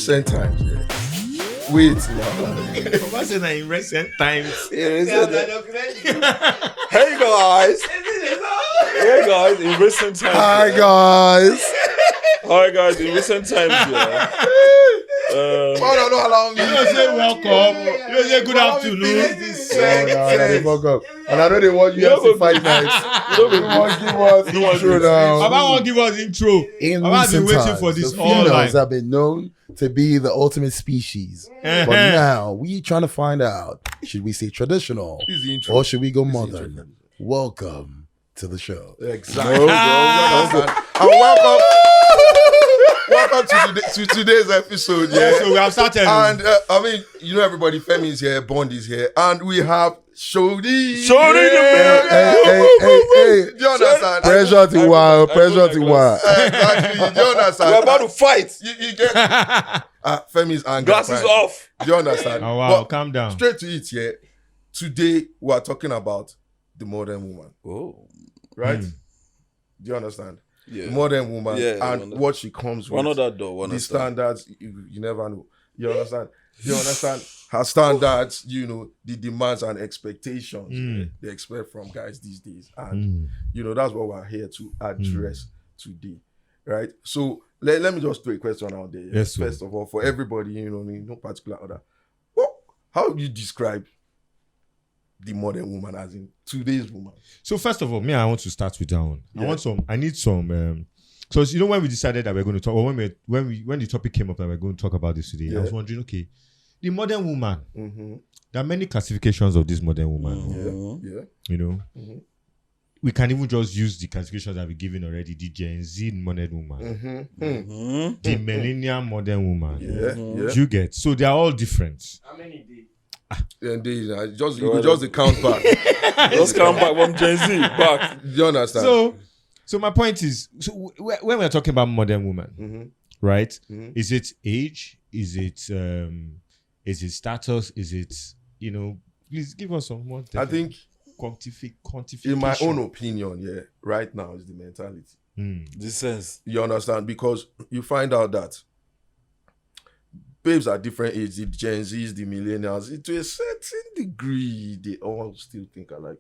recent times, yeah. Wait now. What's in recent times? Hey guys. Hey guys, in recent times. Hi guys. Hi guys, in recent times, yeah. Don't allow me. You don't say welcome. You don't say good afternoon. Welcome. And I know they want you to fight nights. You don't want to give us intro now. Baba won't give us intro. In Baba has been recent waiting times, for this the all females night. have been known to be the ultimate species. But now we trying to find out, should we say traditional or should we go modern? Welcome to the show. Exactly. Welcome to today's episode. Yeah, so we have started. And I mean, you know, everybody, Femi is here, Bond is here, and we have Shody. Shody the man. Hey. Do you understand? Pressure to wow. Exactly. Do you understand? We're about to fight. You get Femi's anger. Glasses off. Do you understand? Oh wow, But calm down. straight to it, yeah. Today we are talking about the modern woman. Oh. Right? Do you understand? Yeah. The modern woman and what she comes with. One other door. The standards, you never know. You understand? You understand? Her standards, you know, the demands and expectations they expect from guys these days. And, you know, that's what we're here to address today. Right? So, let me just throw a question out there. Yes, First of all, for everybody, you know, in no particular order. How would you describe the modern woman as in today's woman? So first of all, I want to start with that one. Yeah. I need some. So you know when we decided that we're going to talk, or when the topic came up that we're going to talk about this today, I was wondering, okay, the modern woman. There are many classifications of this modern woman. You know, we can even just use the classifications that we've given already. The Gen Z modern woman, the millennial modern woman. You get, so they are all different. How many days? Indeed, just the count back. Just count back from Gen Z back. Do you understand? So my point is, so when we're talking about modern woman, right? Is it age? Is it status? Is it, you know? Please give us some more. I think quantification. In my own opinion, right now is the mentality. The sense. You understand? Because you find out that babes at different ages, the Gen Zs, the millennials, to a certain degree, they all still think alike.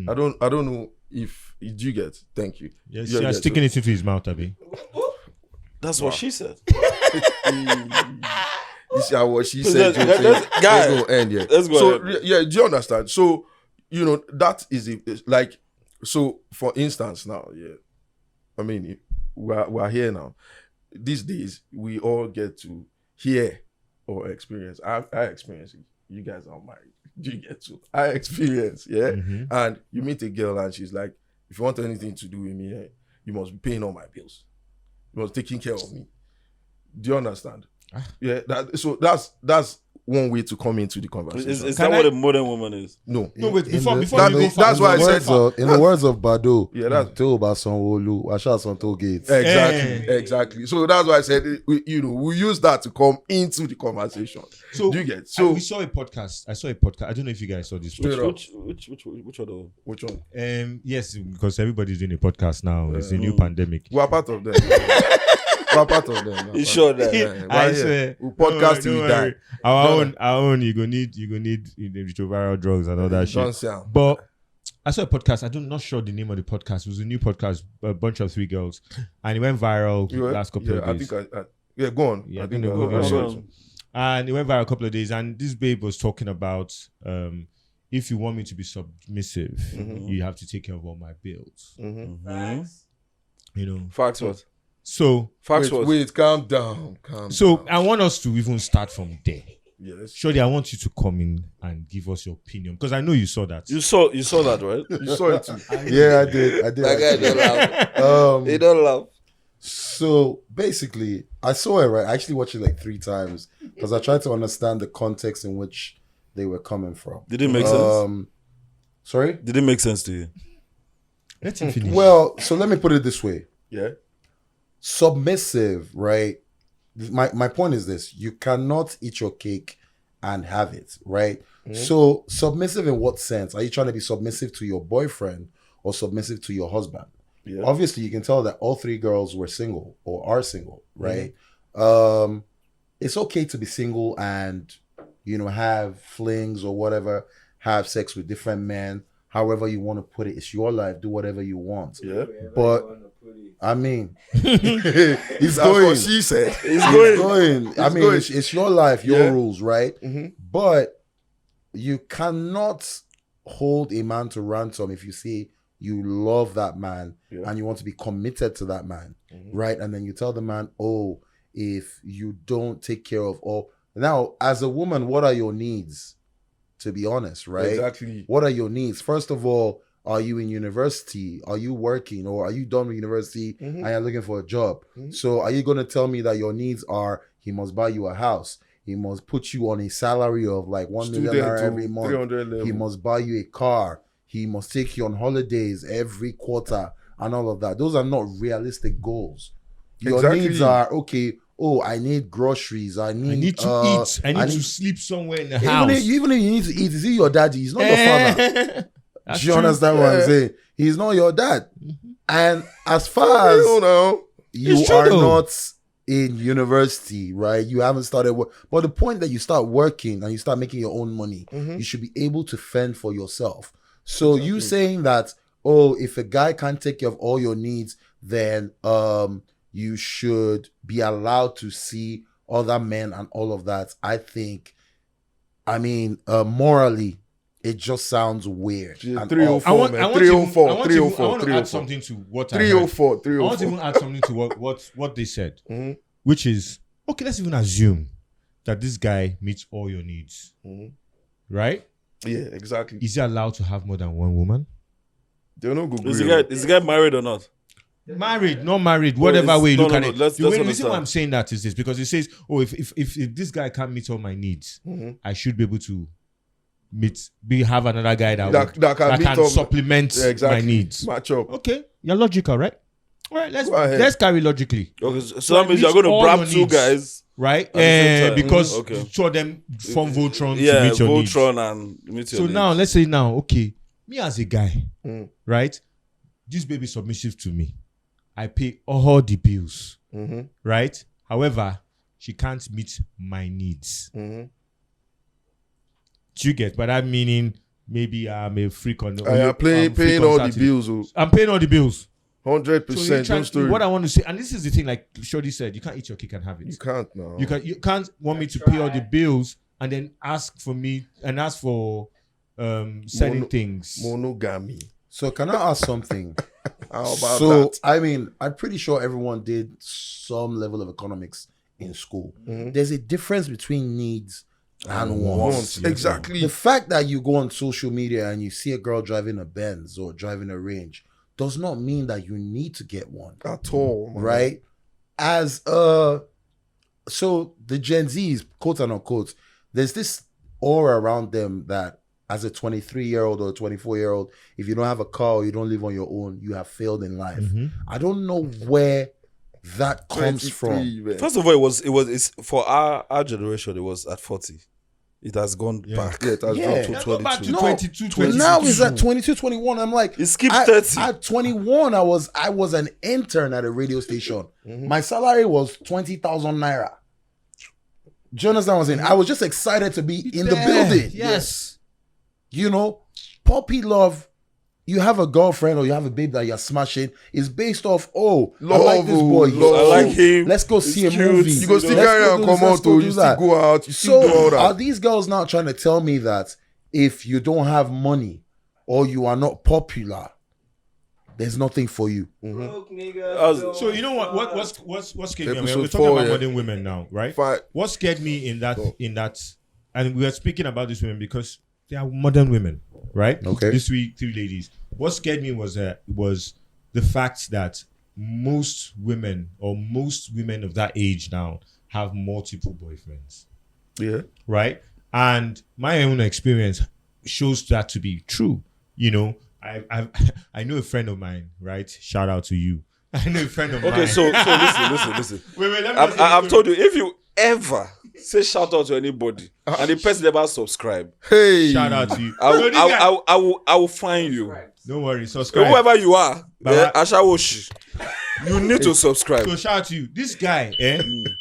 I don't know if you get. Thank you. Yes, you're sticking it into his mouth, Abby. That's what she said. You see how what she said. Let's go end here. Let's go. So do you understand? So you know that is like, so for instance now, I mean we're here now. These days we all get to hear or experience. I experience it. You guys are married. You get to. I experience, And you meet a girl and she's like, if you want anything to do with me, you must be paying all my bills. You must be taking care of me. Do you understand? Yeah. That's one way to come into the conversation. Is that what a modern woman is? No. No, wait. Before that's why I said. In the words of Bado, that's Toba Sanwo-Olu, Asha Santo Gates. Exactly. So that's why I said, we use that to come into the conversation. So do you get? So we saw a podcast. I saw a podcast. I don't know if you guys saw this. Which one? Which one? Yes, because everybody's doing a podcast now. It's a new pandemic. We are part of them. We're part of them. You sure that? I swear. We podcast till we die. Our own. You go need retroviral drugs and all that shit. But I saw a podcast. I'm not sure the name of the podcast. It was a new podcast, a bunch of 3 girls, and it went viral last couple of days. I think go on. Yeah, I think and it went viral a couple of days, and this babe was talking about if you want me to be submissive, you have to take care of all my bills. Facts. You know, Facts what? So wait, calm down. I want us to even start from there. Yes. Shody, I want you to come in and give us your opinion because I know you saw that. You saw that, right? You saw it too. Yeah, I did. That guy don't laugh. He don't laugh. So basically, I saw it, right? I actually watched it like 3 times because I tried to understand the context in which they were coming from. Did it make sense? Sorry? Did it make sense to you? Let him finish. Well, so let me put it this way. Yeah. Submissive, right? My point is this: you cannot eat your cake and have it, right? So submissive in what sense? Are you trying to be submissive to your boyfriend or submissive to your husband? Yeah. Obviously, you can tell that all 3 girls were single or are single, right? it's okay to be single and, have flings or whatever, have sex with different men, however you want to put it. It's your life. Do whatever you want. Yeah. But, I mean, That's what she said. It's going. I mean, it's your life, your rules, right? Mm-hmm. But you cannot hold a man to ransom if you say you love that man and you want to be committed to that man, right? And then you tell the man, oh, if you don't take care of all. Now, as a woman, what are your needs? To be honest, right? Exactly. What are your needs? First of all, are you in university? Are you working? Or are you done with university and you're looking for a job? So are you going to tell me that your needs are, he must buy you a house, he must put you on a salary of like 1 million naira every month, he must buy you a car, he must take you on holidays every quarter and all of that? Those are not realistic goals. Your needs are, okay, oh, I need groceries. I need to eat. I need to sleep somewhere in the house. Even if you need to eat, is he your daddy? He's not your father. Do you understand what I'm saying? He's not your dad. And as far as you are not in university, right? You haven't started work. But the point that you start working and you start making your own money, you should be able to fend for yourself. So you saying that, oh, if a guy can't take care of all your needs, then you should be allowed to see other men and all of that. I think, morally, it just sounds weird. 304, man. 304. I want to add something to what 304. I want to even add something to what they said, which is, okay, let's even assume that this guy meets all your needs, right? Yeah, exactly. Is he allowed to have more than one woman? They're not good. Is the guy married or not? Married, not married, whatever way you look at it. The reason why I'm saying that is this, because it says, oh, if this guy can't meet all my needs, I should be able to have another guy that can supplement my needs. Match up. Okay, you're logical, right? All right, let's carry logically. Okay, so that means you're going to grab two guys, right? Because two of them form Voltron to meet your needs. And meet your needs. So now, let's say okay, me as a guy, right? This baby is submissive to me. I pay all the bills, right? However, she can't meet my needs. Do you get? By that meaning, maybe I'm a freak on the. I'm paying all the bills. I'm paying all the bills. 100%. What I want to say, and this is the thing, like Shody said, you can't eat your cake and have it. You can't now. You can't want me to pay all the bills and then ask for certain things. Monogamy. So can I ask something? How about that? I'm pretty sure everyone did some level of economics in school. There's a difference between needs and wants. Exactly. The fact that you go on social media and you see a girl driving a Benz or driving a Range does not mean that you need to get one. At all. Man. Right? So the Gen Zs, quote and unquote, there's this aura around them that as a 23-year-old or a 24-year-old, if you don't have a car or you don't live on your own, you have failed in life. I don't know where that comes from. Man. First of all, it's for our generation, it was at 40. It has gone back. Yeah, it has dropped to 22. Back to 22, 22. Now it's at 22, 21. I'm like, it skipped 30. At 21, I was an intern at a radio station. My salary was 20,000 naira. Do you understand what I'm saying? I was just excited to be in the building. Yes. You know, puppy love, you have a girlfriend or you have a babe that you're smashing, is based off, I like this boy. I like him. Let's go see a movie. You go still carry and come out, you still go out, you still do all that. Are these girls now trying to tell me that if you don't have money or you are not popular, there's nothing for you? So you know what scared me? We're talking about modern women now, right? What scared me in that, and we are speaking about these women because they are modern women, right? Okay. These three ladies. What scared me was the fact that most women of that age now have multiple boyfriends. Yeah. Right? And my own experience shows that to be true. You know, I know a friend of mine, right? Shout out to you. I know a friend of mine. Okay, so listen. Wait, let me I've told you, if you ever say shout out to anybody, and the person never subscribe, Hey. Shout out to you. I will find you. Don't worry, subscribe. Whoever you are, Baba. Ashawoshi, you need to subscribe. So shout out to you. This guy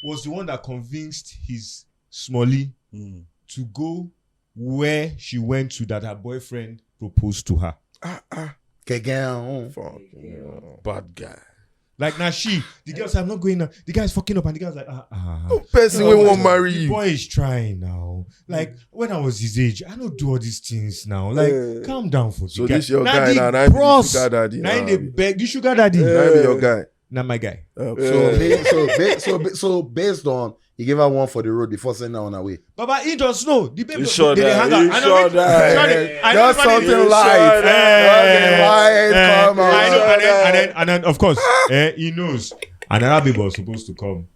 was the one that convinced his Smolly to go where she went to that her boyfriend proposed to her. Fuck. Bad guy. Like now the girl said, I'm not going now. The guy's fucking up and the guy's like, Person we won't marry the you. boy is trying now. Like when I was his age, I don't do all these things now. Like calm down for So the guy. this your Now guy the now. Now be the bros, sugar daddy. now they beg the sugar daddy. Now be your guy. Now my guy. So based on he gave her one for the road before sending her on her way. Baba, he just know the baby. He sure they that. hang out. He I know sure it- that. Shody, I know Just everybody- something You light. sure that. Come on. I know, and then of course, he knows. Another baby was supposed to come.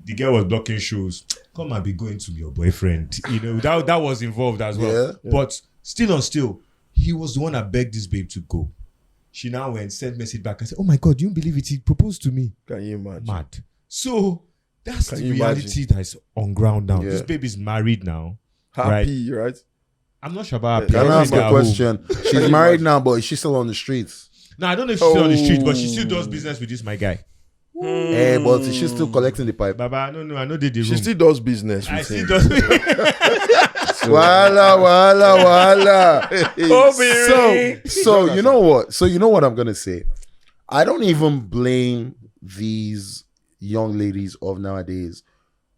The girl was blocking shows. Come and be going to your boyfriend. You know, that was involved as well. Yeah. But still, he was the one that begged this babe to go. She now went, sent message back and said, oh my God, you don't believe it? He proposed to me. Can you imagine? Mad. So that's Can the you reality that's on ground now. Yeah. This babe is married now. Happy, right? I'm not sure about happy. Yeah, Can I ask think a they're home. question? She's married now, but is she still on the streets? No, I don't know if she's still on the street, but she still does business with this my guy. Eh, but is she still collecting the pipe? Baba, no, I know they the She room. still does business I with still him. does. Wala. Obìnrin. So you know what? So you know what I'm gonna say. I don't even blame these young ladies of nowadays.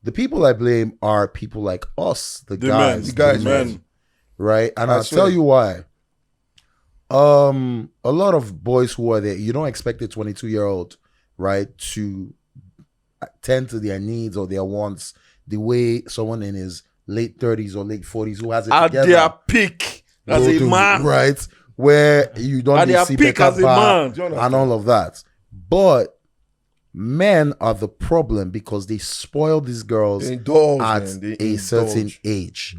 The people I blame are people like us, the guys, The guys, men. right? And I I'll swear. tell you why. A lot of boys who are there, you don't expect a 22-year-old, right, to tend to their needs or their wants the way someone in his late 30s or late 40s who has it At together. their peak as go a to, man. right? Where you don't At need their see peak better as a bar man. and all of that. But men are the problem because they spoil these girls They indulge, at man. They a certain indulge. age.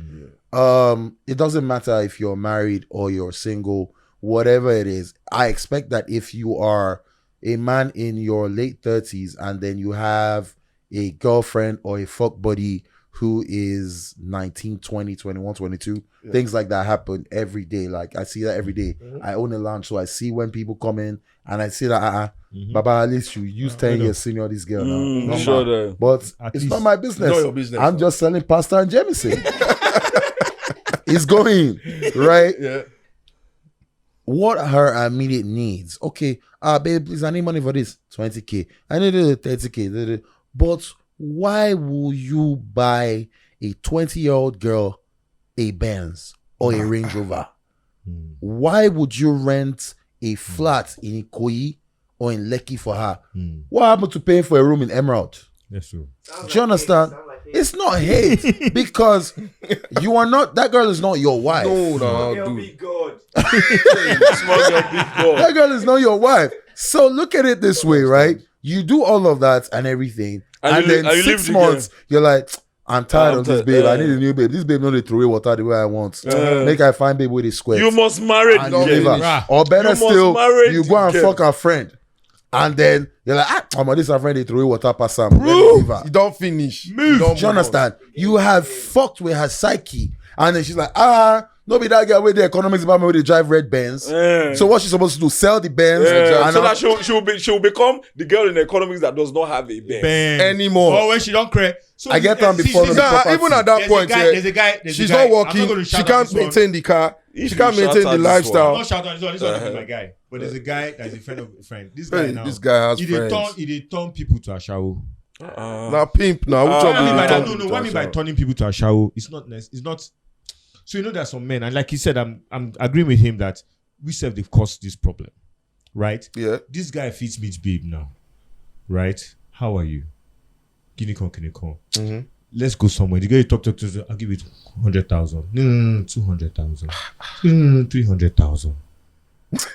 It doesn't matter if you're married or you're single, whatever it is. I expect that if you are a man in your late 30s and then you have a girlfriend or a fuck buddy who is 19, 20, 21, 22, things like that happen every day. Like I see that every day. I own a lounge, so I see when people come in and I see that Baba, at least you use 10 years senior this girl now. Not Sure mine. that. But At it's least. not my business. It's not your business, I'm no. just selling pasta and Jameson. It's going, right? Yeah. What are her immediate needs? Okay, babe, please, I need money for this. 20K. I need 30K. But why will you buy a 20-year-old girl a Benz or a Range Rover? Why would you rent a flat in Ikoyi or in Lekki for her? What happened to paying for a room in Emerald? That's true. Do you understand? It's not hate because you are not, that girl is not your wife. No, dude. Small girl, big girl. That girl is not your wife. So look at it this way, right? You do all of that and everything, and And you then leave 6 the months, you're like, I'm tired I'm of this tired, babe. I yeah. need a new babe. This babe no dey throw away water the way I want. Make I find babe with a square. You must marry and the you leave girl. her. Or better You must still, marry you the go and girl. fuck her friend. And then you're like, this her friend, they throw away water past her. Let me leave her. You don't finish. Do you understand? You have fucked with her psyche. And then she's like, no be that girl with the economics department where they drive red Benz. So what she's supposed to do? Sell the Benz. Yeah, and so now- that she'll become the girl in economics that does not have a bed. Bang. Anymore. Oh, when she don't cry. So I get them before the property. Even at that point, there's a guy. she's not working. She can't maintain the car. If She can't you maintain shout the out this lifestyle. I'm not shouting on this one is my guy. But there's a guy that's a friend of a friend. This guy Hey, now. this guy has he dey friends. turn people to Ashawo. Now pimp now. Which What one I mean by be that, turn no. to What I mean by Ashawo? turning people to Ashawo, it's not. So you know there's some men, and like he said, I'm agreeing with him that we self they've caused this problem, right? Yeah. This guy fits meets babe now, right? How are you? Kini kon. Let's go somewhere. The guy you talk. I'll give it 100,000. No, 200,000. 300,000.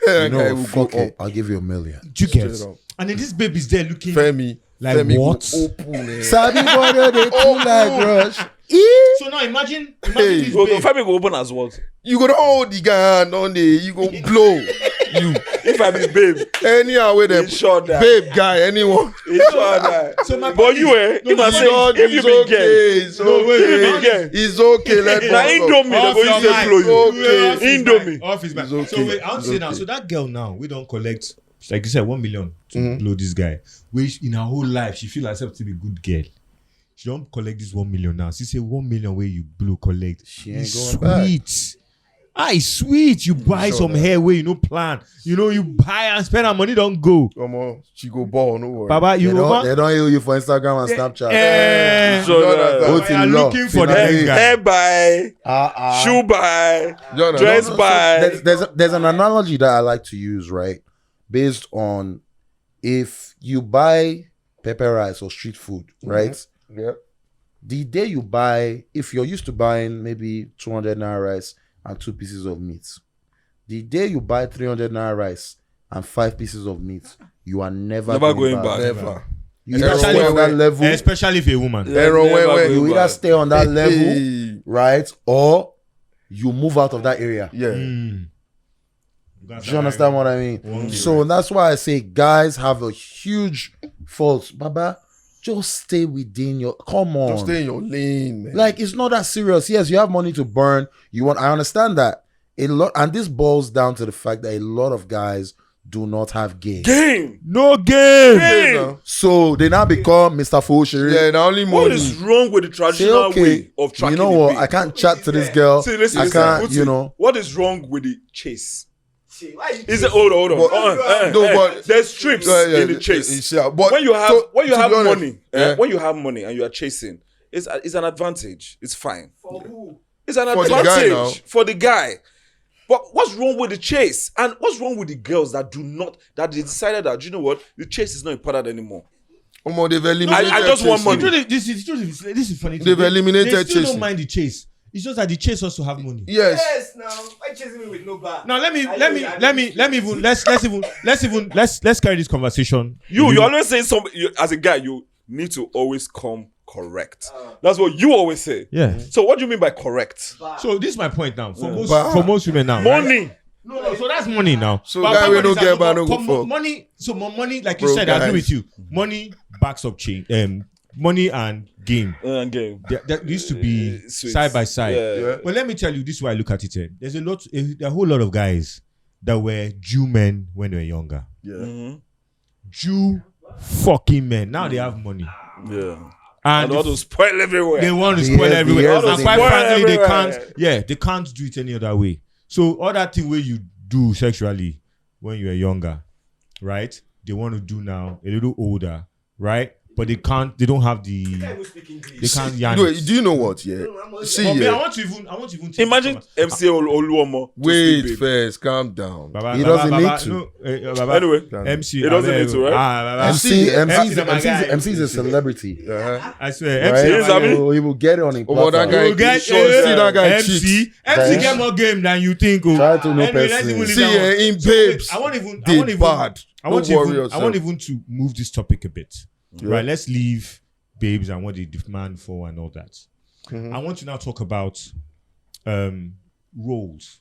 You know, will fuck go it. I'll give you $1 million. Do you get? Straight up. And then this babe is there looking Femi. like Femi go what? open, eh. Sabi boy, they too like rush. So now imagine Hey, this Go, babe. Femi go open as what? You go to hold the gun on the. You go blow. You. if I be babe, Anyhow, with them, He sure that. babe, guy, anyone. it's sure that. So my But you, you must say, if you be gay, It's okay. if you be gay, It's okay. Let now go. Indomie, they go use them blow you. Okay. Indomie. Office man. It's okay. So wait, I want to say It's now. okay. So that girl now, we don't collect, like you said, 1 million to blow this guy. Which in her whole life, she feel herself to be a good girl. She don't collect this 1 million now. She say 1 million where you blow collect. She ain't It's going back. sweet. It's sweet. You buy some hair where you no plan. You know, you buy and spend her money, don't go. Come on, she go ball, no worry. Baba, you They go don't, they don't hear you for Instagram and Snapchat. So, Both we in are law. looking for Finally. that guy. hair buy, shoe buy, Jonah, dress no, no, buy. There's an analogy that I like to use, right? Based on if you buy pepper rice or street food, right? Yeah. The day you buy, if you're used to buying maybe 200 naira rice and 2 pieces of meat, the day you buy 300 naira rice and 5 pieces of meat, you are never going back. Never. You either Especially stay on that when- level, Especially if you're a woman. Aaron, Never where- go you either back. stay on that level, Hey. right? Or you move out of that area. Yeah. Mm. Do you understand what I mean? So that's why I say guys have a huge fault. Baba, just stay within your. Come on. Just stay in your lane, man. Like it's not that serious. Yes, you have money to burn. You want. I understand that a lot, and this boils down to the fact that a lot of guys do not have game. Game. No game. Yeah, now. So they now become Mr. Fushiri. Yeah, the only What money. is wrong with the Say, traditional okay, way of tracking you know what? the I can't chat to this girl. See, listen, I listen, can't. Uti, You know. what is wrong with the chase? Why you Is it hold on? But- no, but- there's trips in the chase. Yeah, but When you have to when you be have honest, money, yeah. when you have money and you are chasing, it's an advantage. It's fine. for who? It's an For the guy advantage now. for the guy. But what's wrong with the chase? And what's wrong with the girls that do not that they decided that you know what the chase is not important anymore? They've eliminated I just want chasing. money. This is funny. They've eliminated They still chasing. don't mind the chase. It's just that the chase also have money. Yes. Yes, now. Why chasing me with no bar? Now let's carry this conversation. You always say something as a guy. You need to always come correct. That's what you always say. Yeah. So what do you mean by correct? So this is my point now. For Bah. most women now. right? Money. No. So that's money now. So But guy my we point don't is that get back, no go fuck. money. So more money, like you Bro, said, I agree guys. with you. Money backs up change. Money and game. Game. That used to be Sweet. side by side. Yeah. But let me tell you, this is why I look at it. There's a whole lot of guys that were Jew men when they were younger. Yeah. Mm-hmm. Jew fucking men. Now they have money. Yeah. And And all those spoil everywhere. they want to The spoil years- the everywhere. years And they quite spoil frankly, they everywhere. can't do it any other way. So all that thing where you do sexually when you were younger, right? They want to do now a little older, right? But they don't have the Who speak English? they can't yarn No, it. do you know what? Yeah. See, But me, I yeah. want to even take Imagine this MC Oluomo. Wait first. Calm down. Baba, He Baba, doesn't Baba, need to. No, Baba, Anyway, MC. He doesn't Abeg, need to, right? Baba. MC is a celebrity. Uh-huh. I swear, Right? MC. Yes, I mean- He will get it on a Oh, that platform. guy- You get Sure, see that guy MC. cheat. MC Right? get more game than you think. Oh. Try to know Anyway, let's person. even leave See, that one. in So, wait, babes, I want even bad. I want Don't worry even yourself. to move this topic a bit. Yeah. Right, let's leave babes and what they demand for and all that. Mhm. I want to now talk about roles.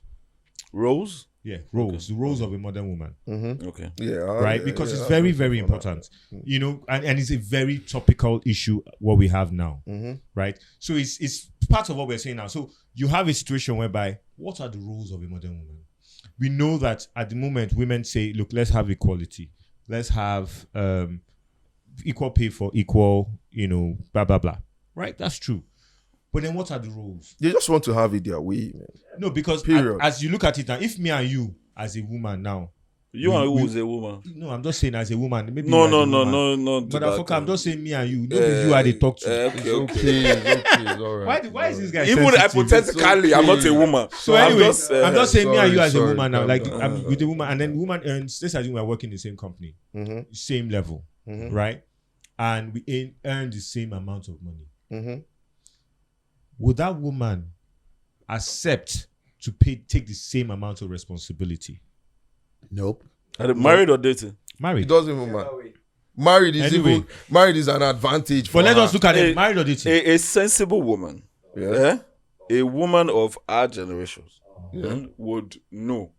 Rose? Yeah, roles. The roles of a modern woman. Mm-hmm. Okay. Yeah. Right? Because it's very, very important. You know, and it's a very topical issue what we have now. Mm-hmm. Right? So it's part of what we're saying now. So you have a situation whereby what are the roles of a modern woman? We know that at the moment women say, look, let's have equality. Let's have equal pay for equal, blah, blah, blah. Right? That's true. But then what are the roles? They just want to have it their way, man. No, because Period. as you look at it now, if me and you as a woman now, You and who is a woman? no, I'm just saying as a woman. Maybe No, you no, as a no, woman. no, no. Motherfucker, I'm just saying me and you. Nobody you are they talk to. Okay, okay. It's all right. Why is this guy Even sensitive? hypothetically, I'm not a woman. So anyway, I'm just saying me and you sorry, as a sorry, woman now. calm Like down. I'm with a woman, and then woman earns. Let's assume we're working in the same company, Mm-hmm. same level, Mhm. right? And we earn the same amount of money. Mm-hmm. Would that woman accept to take the same amount of responsibility? Nope. Are they married or dating? It Married. doesn't even matter. Married is an advantage. But let her. us look at Hey, it. Married or dating? A sensible woman, Yeah. a woman of our generations, Yeah. would know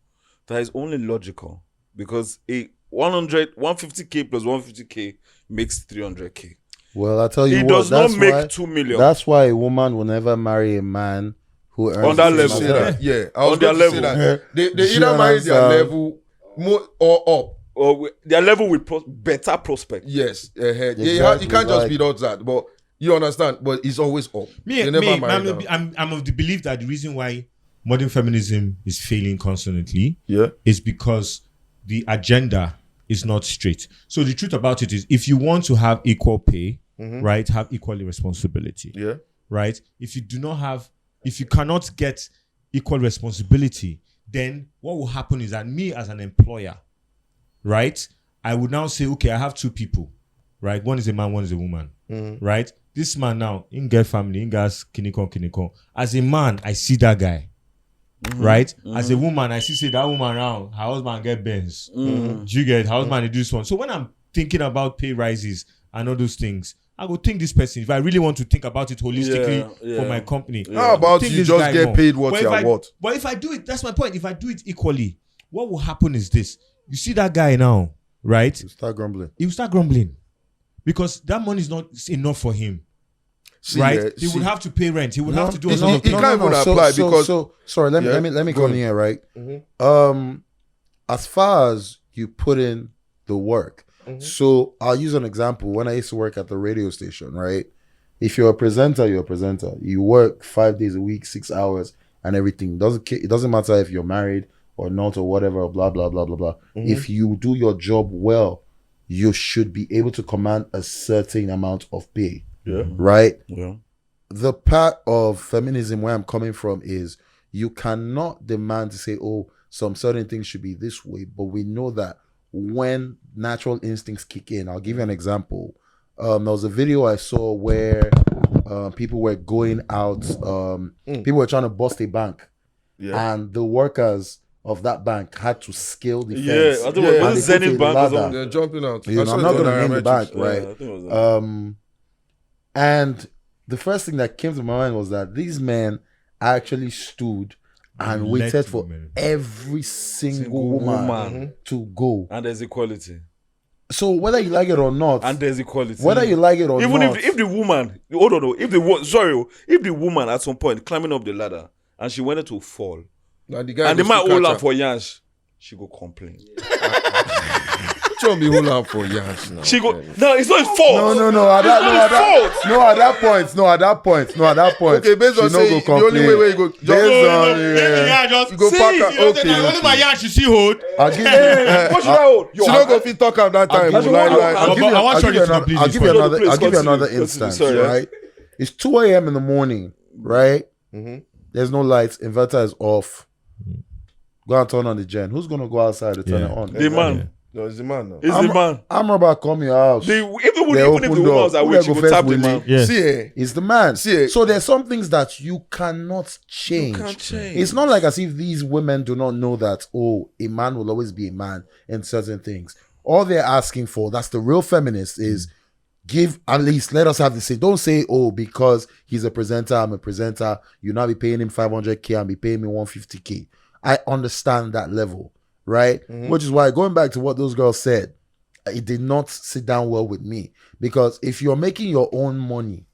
that it's only logical because a 150k plus 150k makes 300k. Well, I tell you It what, does not that's make why, 2 million. That's why a woman will never marry a man who earns On that the same level. as her. Yeah, I was On their going to say level. that. They Do you either marry their understand? level more or up. Or their level with better prospect. Yes, you Exactly, can't just like- be not that, but you understand. But it's always up. They never marry down. I'm of the belief that the reason why modern feminism is failing constantly Yeah, is because the agenda is not straight. So the truth about it is, if you want to have equal pay, right, have equal responsibility, yeah. right? If you cannot get equal responsibility, then what will happen is that me as an employer, right, I would now say, okay, I have two people, right? One is a man, one is a woman, right? This man now, in get family, in gas, kinikon. As a man, I see that guy, right? As a woman, I see say that woman around, her husband get Benz. Do you get her husband to do this one? So when I'm thinking about pay rises and all those things, I go think this person, if I really want to think about it holistically for my company. How about think you this just guy get more. paid what But you if are worth? But if I do it, that's my point. If I do it equally, what will happen is this. You see that guy now, right? You start grumbling. He will start grumbling because that money is not enough for him. See, Right? He would have to pay rent. He would have to do a it's lot not- of it things. can't even apply because- sorry, let Yeah, me go come on. here, right? As far as you put in the work, so I'll use an example. When I used to work at the radio station, right? If you're a presenter, you're a presenter. You work 5 days a week, 6 hours, and everything. It doesn't matter if you're married or not or whatever, blah blah blah blah blah. If you do your job well, you should be able to command a certain amount of pay. Yeah. Right? Yeah. The part of feminism where I'm coming from is you cannot demand to say, oh, some certain things should be this way, but we know that when natural instincts kick in, I'll give you an example. There was a video I saw where people were going out, people were trying to bust a bank, and the workers of that bank had to scale the fence. I think Yeah, it and was they put Zenith a Bank or ladder. something. They're jumping out. You know, I saw I'm it not on going to name the bank, Nairametrics. right? Yeah, I think it was that. And the first thing that came to my mind was that these men actually stood and Let waited for women. every single woman to go. And there's equality. So whether you like it or not, And there's equality. whether you like it or Even not, if the woman, hold on, if the woman at some point climbing up the ladder and she wanted to fall, Now the guy and the goes man to hold catch her her. for yansh, she go complain. Show me hold on for years now. She go, no, it's not his fault. no, at that point. Okay, based on she no say go the only complain. way you go just Based on you go pack her. Okay. Only my yarn you see hold. I'll give What should I hold? She don't go fit talk am that time. I'll give you Lie, lie. I'll give you- I want I'll give you Shody to another- complete I'll this give you one. another- Please I'll give you continue, another continue. instance, Sorry, yeah. right? It's 2 a.m. in the morning, right? There's no lights, inverter is off. Go and turn on the gen. Who's gonna go outside to turn Yeah. it on? The man. No, it's the man now. It's the man. I'm about to come your house. Even They if the open woman door. was Who awake, she go would first tap the with man. me? Yes. See, It's the man. See, So there's some things that you cannot change. can't change. It's not like as if these women do not know that, oh, a man will always be a man in certain things. All they're asking for, that's the real feminist, is give, at least let us have the say. Don't say, oh, because he's a presenter, I'm a presenter, you now be paying him 500K and be paying me 150K. I understand that level, right? Which is why, going back to what those girls said, it did not sit down well with me. Because if you're making your own money,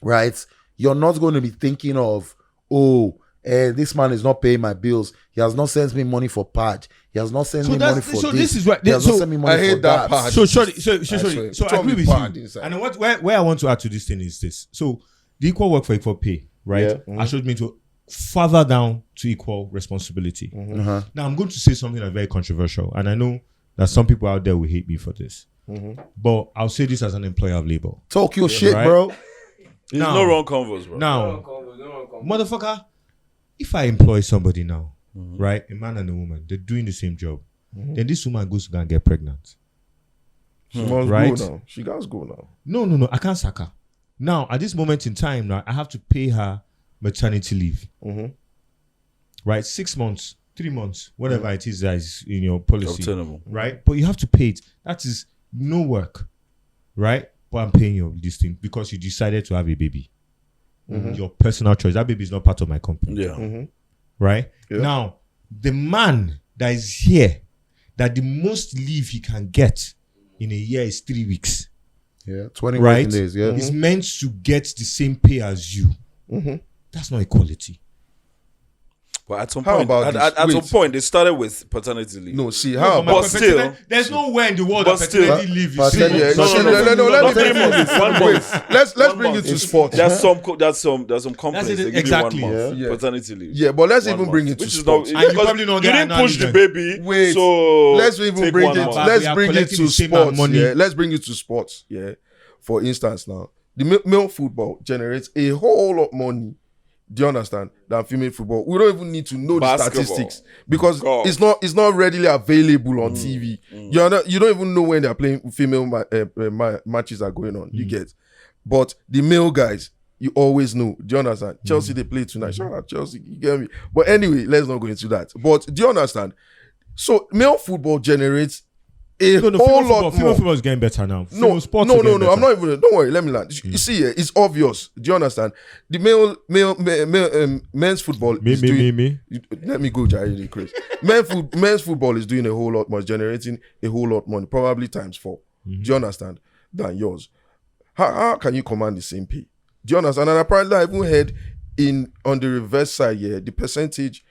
right, you're not going to be thinking of, oh, this man is not paying my bills. He has not sent me money for pad. He has not sent me money for so this. this is what He has not sent me money I hate for that part. So Shody, swear. so I Tell agree me with bad you. inside. And where I want to add to this thing is this. So the equal work for equal pay, right? Yeah. I should mean to further down to equal responsibility. Uh-huh. Now I'm going to say something that's very controversial, and I know that some people out there will hate me for this. But I'll say this as an employer of labor. Talk your shit, Right. bro. There's Now- no wrong convos, bro. Now, motherfucker, if I employ somebody now, right, a man and a woman, they're doing the same job, then this woman goes to go and get pregnant. She must Right. go now. She got to go now. No, I can't sack her. Now, at this moment in time, now I have to pay her maternity leave. Right, 6 months, 3 months, whatever it is that is in your policy. Obtainable. Right, but you have to pay it. That is no work, right? But I'm paying you this thing because you decided to have a baby. Your personal choice. That baby is not part of my company. Yeah. Right? Yeah. Now, the man that is here, that the most leave he can get in a year is 3 weeks. Yeah, 20 Right? working days. Yeah. It's meant to get the same pay as you. That's not equality. But at some How point, about at this? some Wait. point, they started with paternity leave. No, see, how But about still- there's nowhere in the world but that still- paternity leave is but- yeah, simple. no, Not let 3 me months, 1 month. let's One bring it month. to sports. There's some companies it, they give exactly. you 1 month Yeah. paternity leave. Yeah, but let's 1 even month, bring it to which is sports. not, And you because probably don't you get didn't another push the event. baby. Wait, so let's even take bring 1 it. month. But Let's we are bring it collecting to the same amount of sports. money. Yeah, let's bring it to sports. Yeah, for instance, now the male football generates a whole lot money. Do you understand? Than female football. We don't even need to know Basketball. the statistics because Golf. it's not readily available on TV. You don't even know when they're playing female matches are going on. You get, but the male guys, you always know. Do you understand? Chelsea, they play tonight. Shout out Chelsea. You get me? But anyway, let's not go into that. But do you understand? So male football generates a whole lot Female more. football is getting better now. No, Female sports no, are getting no. I'm better. not even. Don't worry. Let me land. You see, it's obvious. Do you understand? The men's football. is doing, Me. Let me go, Jerry, Chris. Men's football is doing a whole lot more, generating a whole lot more, probably times 4. Do you understand? Than yours. How can you command the same pay? Do you understand? And apparently, I even heard on the reverse side, yeah, the percentage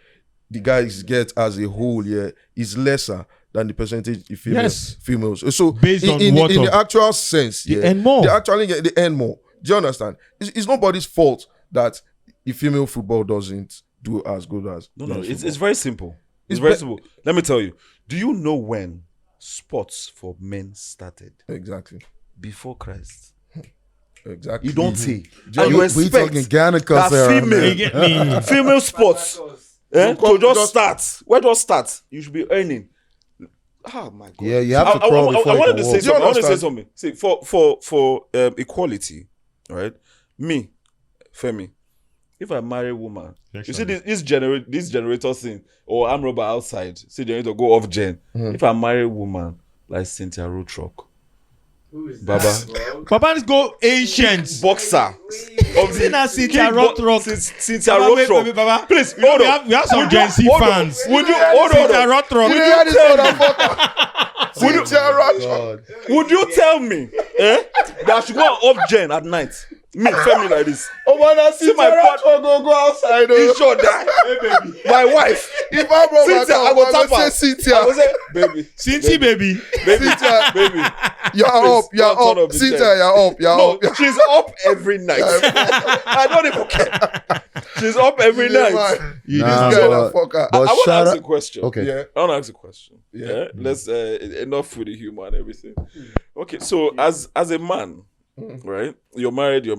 the guys get as a whole, yeah, is lesser than the percentage the females. So Based on in what the of- actual sense, They yeah, earn more. They actually get they earn more. Do you understand? It's nobody's fault that the female football doesn't do as good as No, men's it's football. very simple. It's It's very be- simple. Let me tell you. Do you know when sports for men started? Exactly. Before Christ. Exactly. You don't See, And you we expect talking Ghana that culture, female- man. You get me? female sports to come- just just- start. Where does start? You should be earning. Oh my God. Yeah, you have to crawl before I you wanted can to walk. say something. I wanted to say understand? something. See, for equality, right? Me, Femi, if I marry a woman, you see this generator thing, or I'm rubber outside, see generator go off gen. If I marry a woman like Cynthia Rothrock, Who is Baba. that, bro? Papa's go ancient. boxer of Seen as Cynthia kickbo- Rothrock. Cynthia Baba, wait, Rothrock. wait, Baba. Please, You know, hold we on. have some Would you- Gen Z hold on. fans. Would you hold Cynthia on? Rothrock. You hear this motherfucker? Cynthia Rothrock. God. Would you tell me that I should go off gen at night? Me, Femi like this. Oh man, I see my my Rothrock go outside. He Oh. sure die. My wife. If I brought my Cynthia, car, I go I tap go her. say I Cynthia. go say, baby, Cincy baby. baby, Cynthia. baby. You're Please, up. You're don't turn up. the Cynthia, chair. you're up. You're No, up. she's up every night. I don't even care. She's up every Yeah, night. man. Nah, This guy, but- that fucker. but I want to shout ask out- a question. Okay. Yeah. I want to ask a question. Yeah. Yeah. Let's enough with the humor and everything. Okay, so as a man, right? You're married. Go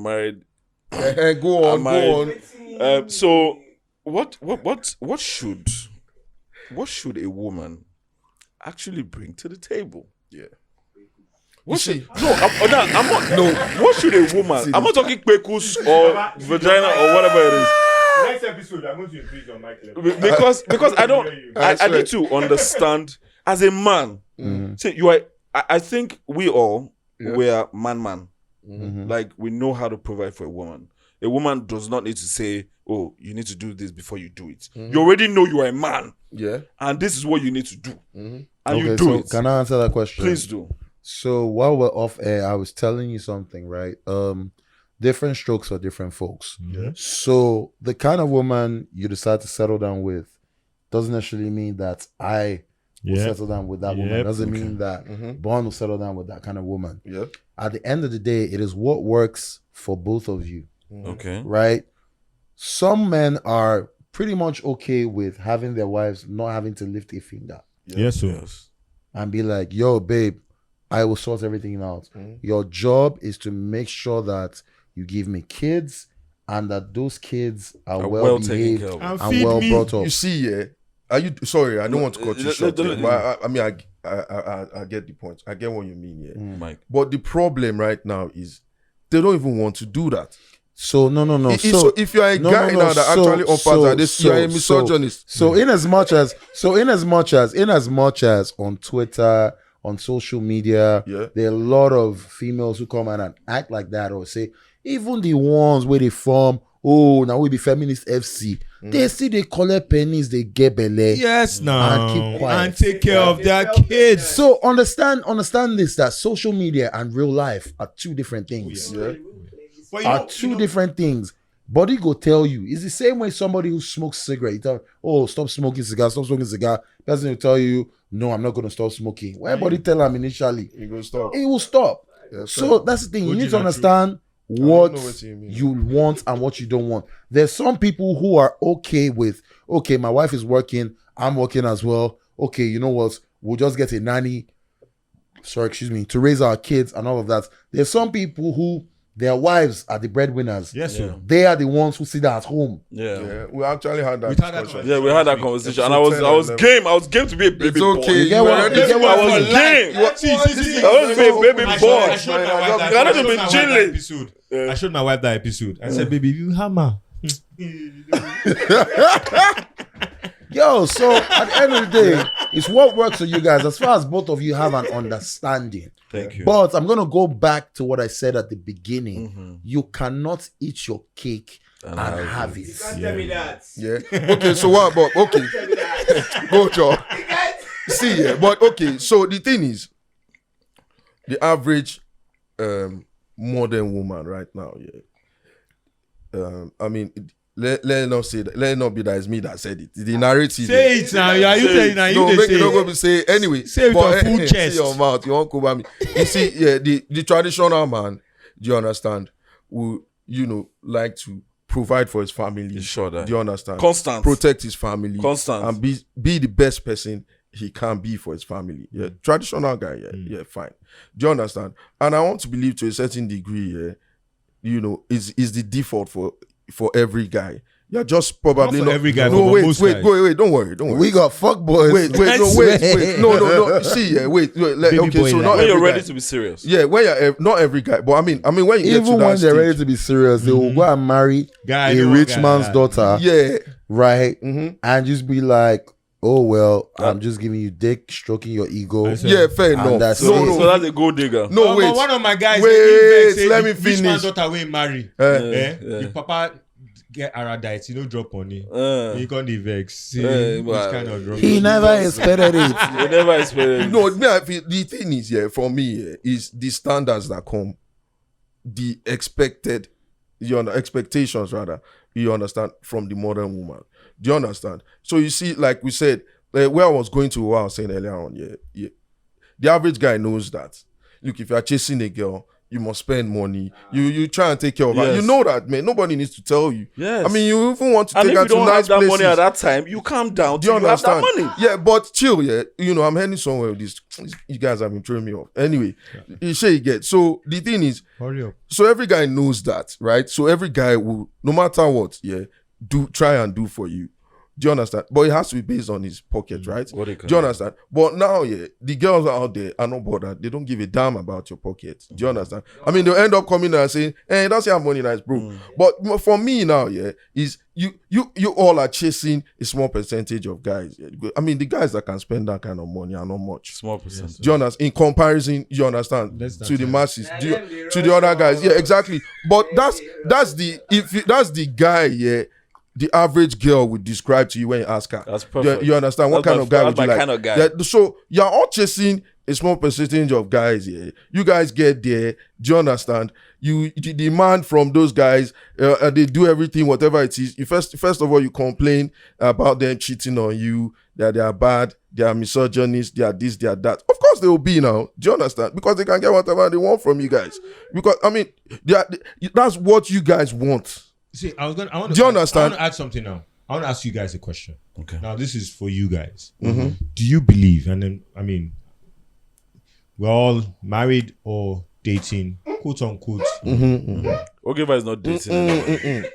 on, Am go I- on. So what should a woman actually bring to the table? Yeah. What You should, I'm not. No, what should a woman? I'm not talking pekus or vagina or whatever it is. Next episode, I'm going to increase your mic level. Because I don't. I swear. need to understand as a man. See, you are. I think we all we are man. Like we know how to provide for a woman. A woman does not need to say, "Oh, you need to do this before you do it." You already know you are a man, Yeah. and this is what you need to do, and you Okay, do so it. can I answer that question? Please do. So while we're off air, I was telling you something, right? Different strokes for different folks. Yeah. So the kind of woman you decide to settle down with doesn't necessarily mean that I will Yeah. settle down with that woman. Yep. Doesn't mean that Bond will settle down with that kind of woman. Yeah. At the end of the day, it is what works for both of you, Okay. right? Some men are pretty much okay with having their wives not having to lift a finger Yes, sir. Yes. and be like, yo, babe, I will sort everything out. Your job is to make sure that you give me kids and that those kids are well taken behaved care of. And and feed well me. brought up. You see, yeah. Are you sorry? I don't want to cut you short. let- But I mean, I get the point. I get what you mean. Yeah. Mike. But the problem right now is they don't even want to do that. So no. So if you're a guy now that actually offers that, this you're a misogynist. So in as much as on Twitter, on social media, Yeah. there are a lot of females who come out and act like that or say, even the ones where they form oh, now we be feminist FC. They see they collect pennies, they get belly. Yes, now. And keep quiet. And take care of their kids. So understand this, that social media and real life are two different things. But Are two different things. Body go tell you. It's the same way somebody who smokes cigarette. You tell, oh, stop smoking cigar. Person will tell you, no, I'm not going to stop smoking. When body tell him initially, You go stop. it will stop. Yeah, So that's the thing. You need to Original understand I what know what you mean. you want and what you don't want. There's some people who are okay with, okay, my wife is working, I'm working as well. Okay, you know what? We'll just get a nanny, to raise our kids and all of that. There's some people who their wives are the breadwinners. Yes, sir. They are the ones who sit at home. Yeah, we actually had that We had that discussion. Yeah, we had that conversation, and I Episode was 10 game. I was game to be a baby It's boy. okay. You get what- you get what I I was mean? game. See, I want to be a baby I boy. showed my wife that- Ghana I to showed be my wife chilling. that episode. I showed my wife that episode. I said, baby, you hammer. Yo, so at the end of the day, it's what works for you guys as far as both of you have an understanding. Thank you. But I'm going to go back to what I said at the beginning. You cannot eat your cake and have You it. can't tell me that. Yeah. Okay, so what about okay? Tell me that. Go, Joe. You can't. See, yeah, but okay, so the thing is, the average modern woman right now, I mean, let not say that, let not be that it's me that said it. The narrative. Say it now. Are you saying now? No, You make say it not it. go be say anyway. Say it with your full see chest. your mouth. You won't cover me. You see, yeah, the traditional man, do you understand? Will like to provide for his family. Sure that. Do you understand? Constant. Protect his family. Constant. And be the best person he can be for his family. Yeah. Traditional guy, yeah, fine. Do you understand? And I want to believe to a certain degree, is the default for every guy. You're just probably Not for every guy, No, but wait, most wait, guys. wait, don't worry. We got fuck boys. Wait, no. See, yeah, wait. Baby Okay, boy so like- not When every you're ready guy. to be serious. Yeah, when you're not every guy, but I mean, when you get to Even that when they're ready stage, to be serious, they will go and marry Guy, a no, rich guy, man's guy. daughter, yeah, right? Mhm. And just be like, oh, well, I'm just giving you dick, stroking your ego. I said- yeah, fair enough. that's So, it. so that's a gold digger. No, But wait. one of my guys, Wait, say let the me rich man's finish. daughter will marry. Eh, The papa get Aradite, drop money. Uh, He can't vex. See, well, which kind of drop? He never expected it. you never experienced. No, me, I feel the thing is, for me, is the standards that come, the expected, expectations rather, you understand, from the modern woman. Do you understand? So you see, like we said, where I was going to, what I was saying earlier on, the average guy knows that. Look, if you are chasing a girl, you must spend money. You try and take care of her. Yes. You know that, man. Nobody needs to tell you. Yes. I mean, you even want to And take if her you to don't nice have that places. money at that time, you calm down Do you till you have that understand? money. Yeah, but chill, I'm heading somewhere with this. You guys have been throwing me off. Anyway, you say you get. So the thing is, Hurry up. so every guy knows that, right? So every guy will, no matter what, try and do for you. Do you understand? But it has to be based on his pocket, right? What they Do can you do. understand? But now, the girls out there are not bothered. They don't give a damn about your pocket. Do you understand? I mean, they'll end up coming and saying, "Hey, that's your money, nice, bro." But for me now, is you all are chasing a small percentage of guys. I mean, the guys that can spend that kind of money are not much. Small percentage. Do you understand? In comparison, you understand, Less than to the 10. masses, Nah, to them they the rush other guys. on. Yeah, exactly. But that's the guy, the average girl would describe to you when you ask her. That's perfect. You understand what That's kind my- of guy that's would you my like? kind of guy. Yeah, so you're all chasing a small percentage of guys. Yeah, you guys get there. Do you understand? You demand from those guys. They do everything, whatever it is. You first of all, you complain about them cheating on you. That they are bad. They are misogynist. They are this. They are that. Of course, they will be now. Do you understand? Because they can get whatever they want from you guys. Because I mean, that's what you guys want. See, I want to. Do you understand? I want to add something now. I want to ask you guys a question. Okay. Now, this is for you guys. Do you believe? And then, I mean, we're all married or dating, quote unquote. Ogieva is not dating anybody.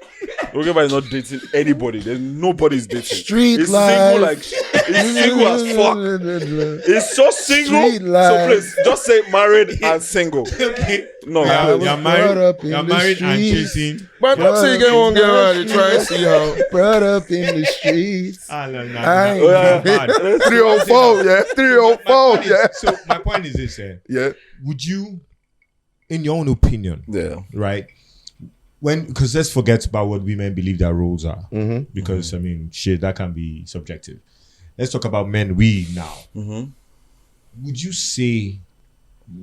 Ogieva is not dating anybody. There's nobody's dating. Street He's life. he's single as fuck. He's so single. Street life. So please just say married and single. Okay. No, You're brought married. up in You're the married and streets. chasing. But don't say you get one girl and you try and see how. Brought up in the streets. Ah, no, no, I- no, no, bad. 304, yeah. 304, yeah. So my point is this: Yeah. would you, in your own opinion, yeah. right? because let's forget about what women believe their roles are. Mm-hmm. Because I mean, shit, that can be subjective. Let's talk about men. We now.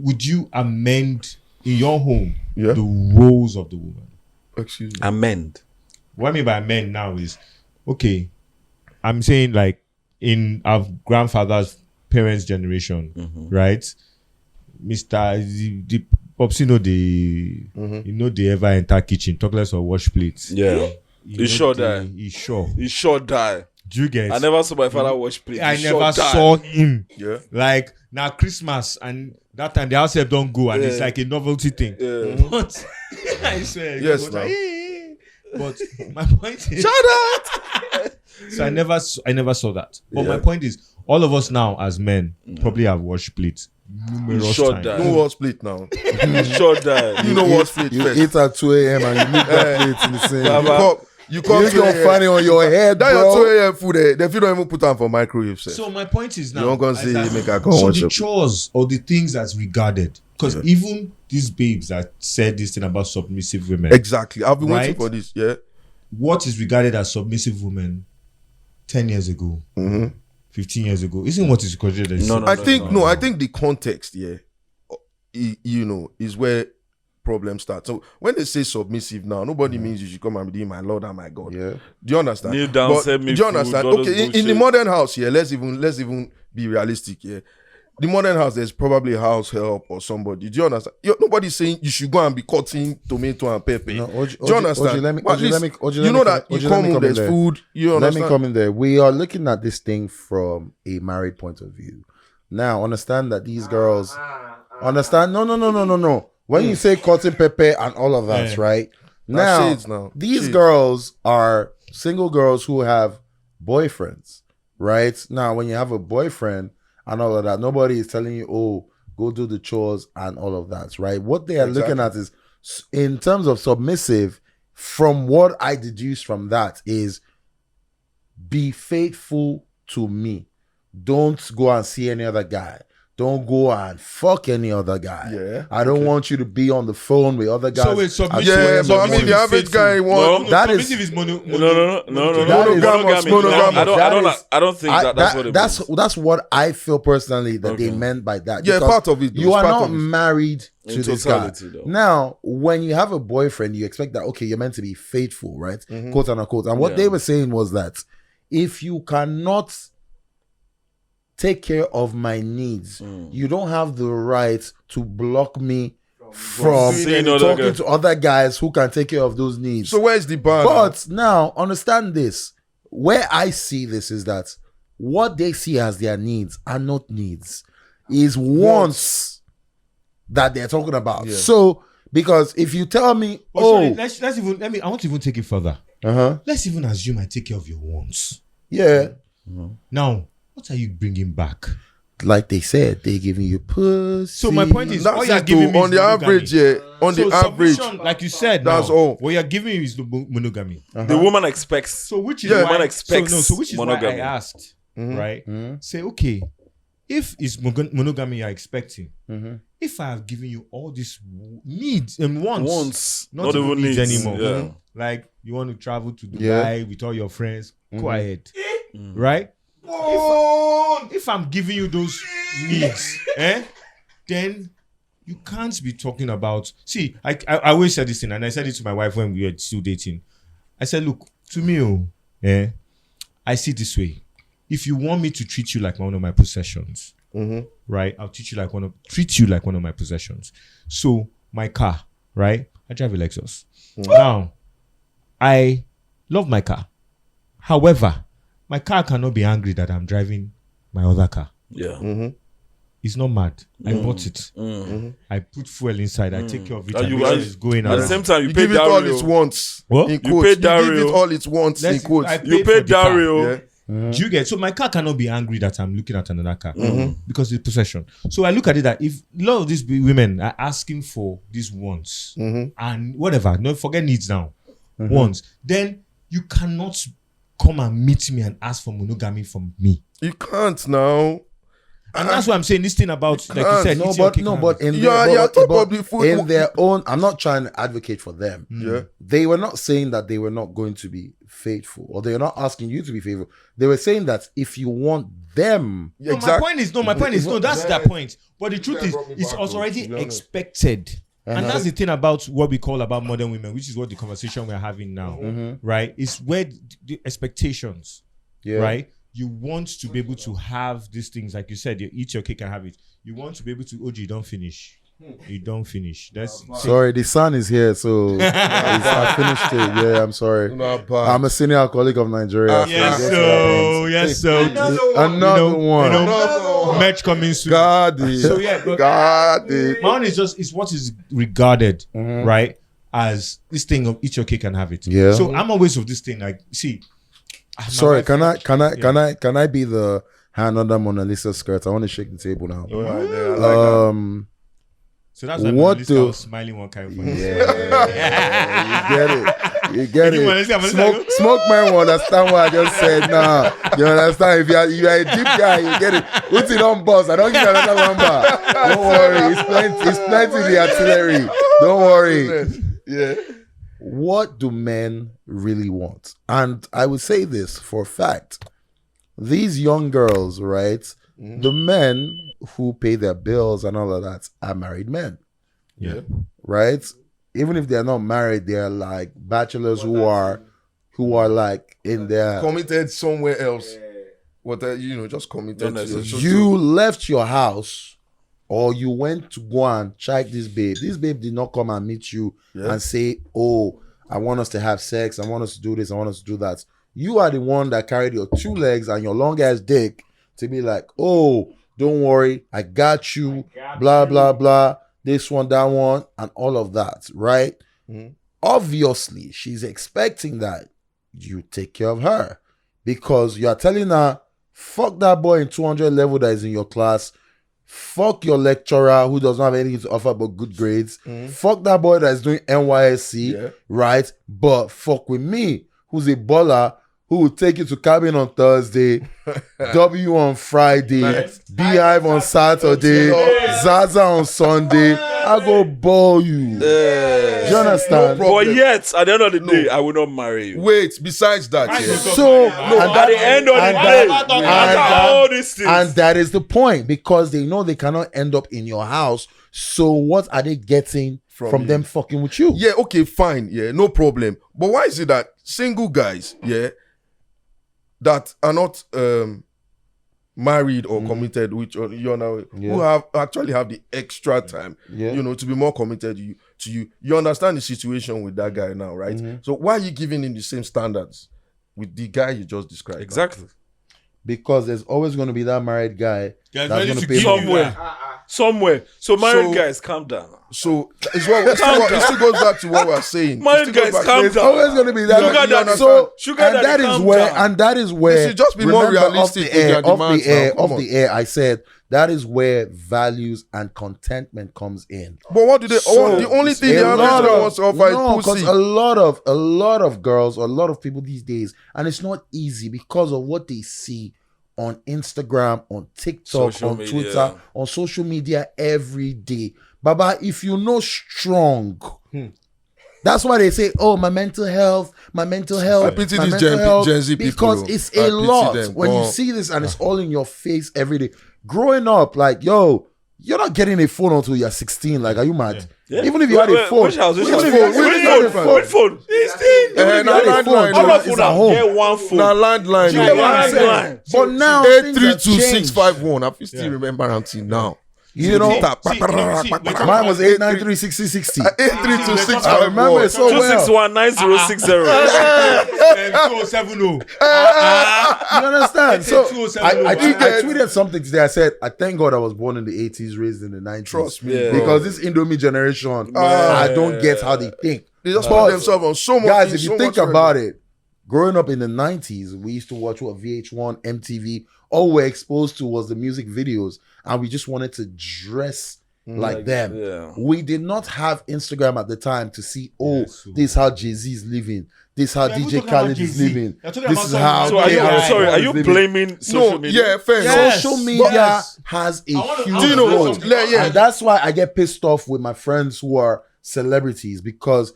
Would you amend in your home the roles of the woman? Excuse me. Amend. What I mean by men now is, okay, I'm saying like in our grandfather's parents' generation, right? The pops, they ever enter kitchen, talk less or wash plates. Yeah. He sure die. He sure. He sure die. Do you get? I never saw my father wash plates. I He never sure die. saw him. Yeah. Like now Christmas and that time the house help don't go and it's like a novelty thing. Yeah. But I swear, Yes, it was now. like, "Hey." But my point is, Shut up. so I never saw that. But Yeah. my point is, all of us now as men probably have washed plates numerous Sure times. die. No what split now. He sure die. You know what split You first. eat at 2 a.m. and you leave that plate in the same. You come You don't find it on your head, that your 2 bro. a.m. food there. They don't even put on for microwave. Sir. So my point is now, You don't gonna is say that- make her go so watch the it. chores or the things that's regarded, because even these babes that said this thing about submissive women, Exactly. I've been waiting Right? for this. Yeah. what is regarded as submissive women 10 years ago, 15 years ago, isn't what is considered as No, no, I think I think the context, is where problems start. So when they say submissive now, nobody means you should come and be my Lord and my God. Yeah. Do you understand? Kneel down, But serve me do you food, understand? all those Okay, in the bullshit. modern house, let's even be realistic here. The modern house, there's probably a house help or somebody. Do you understand? Nobody's saying you should go and be cutting tomato and pepper. No, Do you understand? let me But at least you know that you come home, there's food. You Let understand? me come in there. We are looking at this thing from a married point of view. Now, understand that these girls understand. No. When you say cotton pepper and all of that, Yeah. right? That's Now, shades now. these Shades. girls are single girls who have boyfriends, right? Now, when you have a boyfriend and all of that, nobody is telling you, oh, go do the chores and all of that, right? What they are looking at is, in terms of submissive, from what I deduce from that is, be faithful to me. Don't go and see any other guy. Don't go and fuck any other guy. Yeah, I don't want you to be on the phone with other guys. So it's submissive. Yeah, but I mean the average guy wants. No, That submissive is- is mono. No. That is- monogamous. I don't think that's what it means. That's what I feel personally that they Okay. meant by that. Yeah, Because part of it, though. You It's are part not of it. married to In this guy. totality, though. Now, when you have a boyfriend, you expect that okay, you're meant to be faithful, right? Quote unquote. And what Yeah. they were saying was that if you cannot take care of my needs, you don't have the right to block me from seeing other talking guys. to other guys who can take care of those needs. So where's the bar? But now, understand this. Where I see this is that what they see as their needs are not needs, is wants that they're talking about. Yeah. So, because if you tell me, Oh, oh, let's even let me. I want to even take it further. Let's even assume I take care of your wants. yeah, Now, what are you bringing back? like they said, they giving you pussy. So my point is, all That's you're it giving too. me On is the monogamy. average, on So the average, submission, like you said, that's now, all. What you're giving me is the monogamy. The woman expects. So which is Yeah. why Woman expects so which is monogamy. why I asked, right? Say, okay, if it's monogamy you're expecting, if I have given you all these needs and wants, Wants, not even needs anymore, Yeah. like you want to travel to Dubai Yeah. with all your friends, go ahead, right? If I'm giving you those needs, then you can't be talking about. See, I always said this thing, and I said it to my wife when we were still dating. I said, look, to me, I see it this way. If you want me to treat you like one of my possessions, right? I'll treat you like one of my possessions. So my car, right? I drive a Lexus. Now, I love my car. However, my car cannot be angry that I'm driving my other car. Yeah. It's not mad. I bought it. I put fuel inside. I take care of it. And I you make sure are- it's going At around. the same time, you You pay give it all Dario. its wants. What? In You quotes. pay You give Dario. it all its wants. In quotes. I You paid pay for the car. Dario. Yeah. Do you get? So my car cannot be angry that I'm looking at another car because it's possession. So I look at it that if a lot of these women are asking for these wants and whatever, don't forget needs now, wants, then you cannot come and meet me and ask for monogamy from me. You can't now. And that's why I'm saying this thing about, like you said, No, eat your but cake no, and but have it. in Yeah, their, yeah, but- top but of the food. in their own, I'm not trying to advocate for them. Yeah. They were not saying that they were not going to be faithful, or they were not asking you to be faithful. They were saying that if you want them, No, my point is that's their point. But the truth Yeah, is, brought me it's back, also though, already to be honest. expected. And that's the thing about what we call about modern women, which is what the conversation we're having now, right? Is where the expectations, yeah, right? You want to be able to have these things, like you said, you eat your cake and have it. You want to be able to, OG, you don't finish. You don't finish. That's Sorry, the son is here, so I finished it. Yeah, I'm sorry. Not bad. I'm a senior alcoholic of Nigeria. yes, that's so yes, so Another one. match coming soon. God, So yeah, but God, my own is just what is regarded, right, as this thing of eat your cake and have it. Yeah. So I'm always of this thing, like, see. my Sorry, wife- can I be the hand under Mona Lisa's skirt? I want to shake the table now. So that's why what what do- was smiling one kind of funny. You get You it. wanna see- Smoke man will understand what I just said. Nah, you understand? If you are a deep guy, you get it. Put it on boss. I don't give you another number. Don't worry. It's plenty in the artillery. Don't worry. Yeah. What do men really want? And I would say this for a fact. These young girls, right? The men who pay their bills and all of that are married men, Yeah. right? Even if they're not married, they're like bachelors who are like in their... Committed somewhere else. What just committed Don't to your necessarily. You left your house or you went to go and check this babe. This babe did not come and meet you and say, oh, I want us to have sex. I want us to do this. I want us to do that. You are the one that carried your 2 legs and your long ass dick to be like, oh, don't worry. I got you. Blah, blah, blah. This one, that one, and all of that, right? Obviously, she's expecting that you take care of her because you are telling her, fuck that boy in 200 level that is in your class. Fuck your lecturer who does not have anything to offer but good grades. Fuck that boy that is doing NYSC, right? But fuck with me, who's a baller, who will take you to cabin on Thursday, W on Friday, Beehive on Saturday, Zaza on Sunday. I go ball you. Do you understand? No problem. But yet, at the end of the day, I will not marry you. Wait, besides that, So, At the end of the day, after all these things, and that is the point, because they know they cannot end up in your house. So what are they getting from you. them fucking with you? yeah, okay, fine, yeah, no problem. But why is it that single guys, that are not married or committed, which who actually have the extra time, to be more committed to you, you understand the situation with that guy now, right? So why are you giving him the same standards with the guy you just described? exactly. Because there's always going to be that married guy that's ready going to to pay give more. you Somewhere. So married So- guys, calm down. So it's what it still goes back to what we're saying. Married It still guys, goes back- calm There's down. always going to be that. Sugar daddy, so, sugar and daddy, that is calm where, down. and that is where. They should just be more remember, realistic off with the air, their off the demands now. air, Come off on. the air. I said that is where values and contentment comes in. But what do they? the only thing the average girl wants to offer is because pussy. a lot of girls, a lot of people these days, and it's not easy because of what they see on Instagram, on TikTok, Social on media. Twitter, on social media every day. Baba, if you know strong, that's why they say, "Oh, my mental health." I pity my these mental Gen health," Z people, because though. it's I a pity lot them. when you Oh. see this and it's all in your face every day. Growing up, like, yo, you're not getting a phone until you're 16. Like, are you mad? Yeah. Even if you had a Wait, phone, which house? Which even house? if you had a Which phone, phone? Which phone? even if you had a landline, phone, no. All of it's you at home. get one phone. Now landline. You get what I'm saying? But now things have changed. 832-651. I still remember until now. You know, mine was 893-6060. 832-651. I remember it so well. 2619060. 2070. You understand? So I 2070. tweeted something today. I said, I thank God I was born in the 80s, raised in the 90s. Trust me, Yeah. bro. Because this Indomie generation, I don't get how they think. They just But put themselves on so much. guys, if you think about it, growing up in the 90s, we used to watch VH1, MTV. All we're exposed to was the music videos, and we just wanted to dress like them. yeah. We did not have Instagram at the time to see, this is how Jay-Z is living. This is how Yeah, who's DJ talking about Khaled is Jay-Z? living. You're talking This about is something how else. So are you, Yeah. sorry, are you living. blaming social No, media? yeah, fair. Yes. Social media Yes. has a wanna- huge I wanna role. know something. And that's why I get pissed off with my friends who are celebrities, because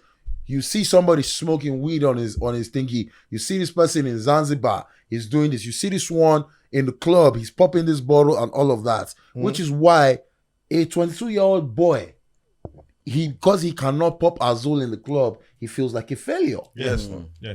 you see somebody smoking weed on his thingy. You see this person in Zanzibar, he's doing this. You see this one in the club, he's popping this bottle and all of that. Which is why a 22-year-old boy, because he cannot pop Azul in the club, he feels like a failure. Yes. Yeah.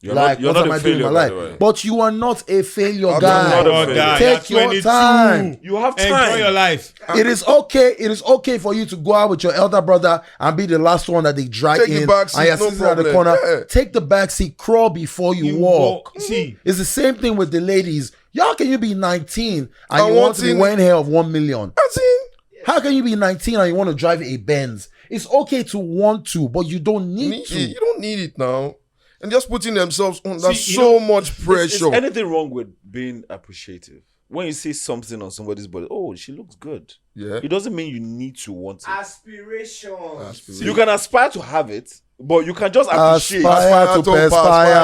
You're Like, not, what am a I doing in failure, my by the life? way. But you are not a failure, I'm guy. not a failure. Take You're your 22. time. You have Enjoy time. your life. It is okay for you to go out with your elder brother and be the last one that they drag Take the in, back seat, and you're no sitting at the problem. corner. Yeah. Take the back seat, crawl before you walk. See, It's the same thing with the ladies. Y'all, can you be 19 and I you want want to be in- wearing hair of 1 million? That's it. How can you be 19 and you want to drive a Benz? It's okay to want to, but you don't need to. You don't need it now. And just putting themselves on, that's See, you so know, much Is pressure. anything wrong with being appreciative? When you see something on somebody's body, oh, she looks good. Yeah. It doesn't mean you need to want it. Aspiration. You can aspire to have it, but you can just appreciate. Aspire to perspire.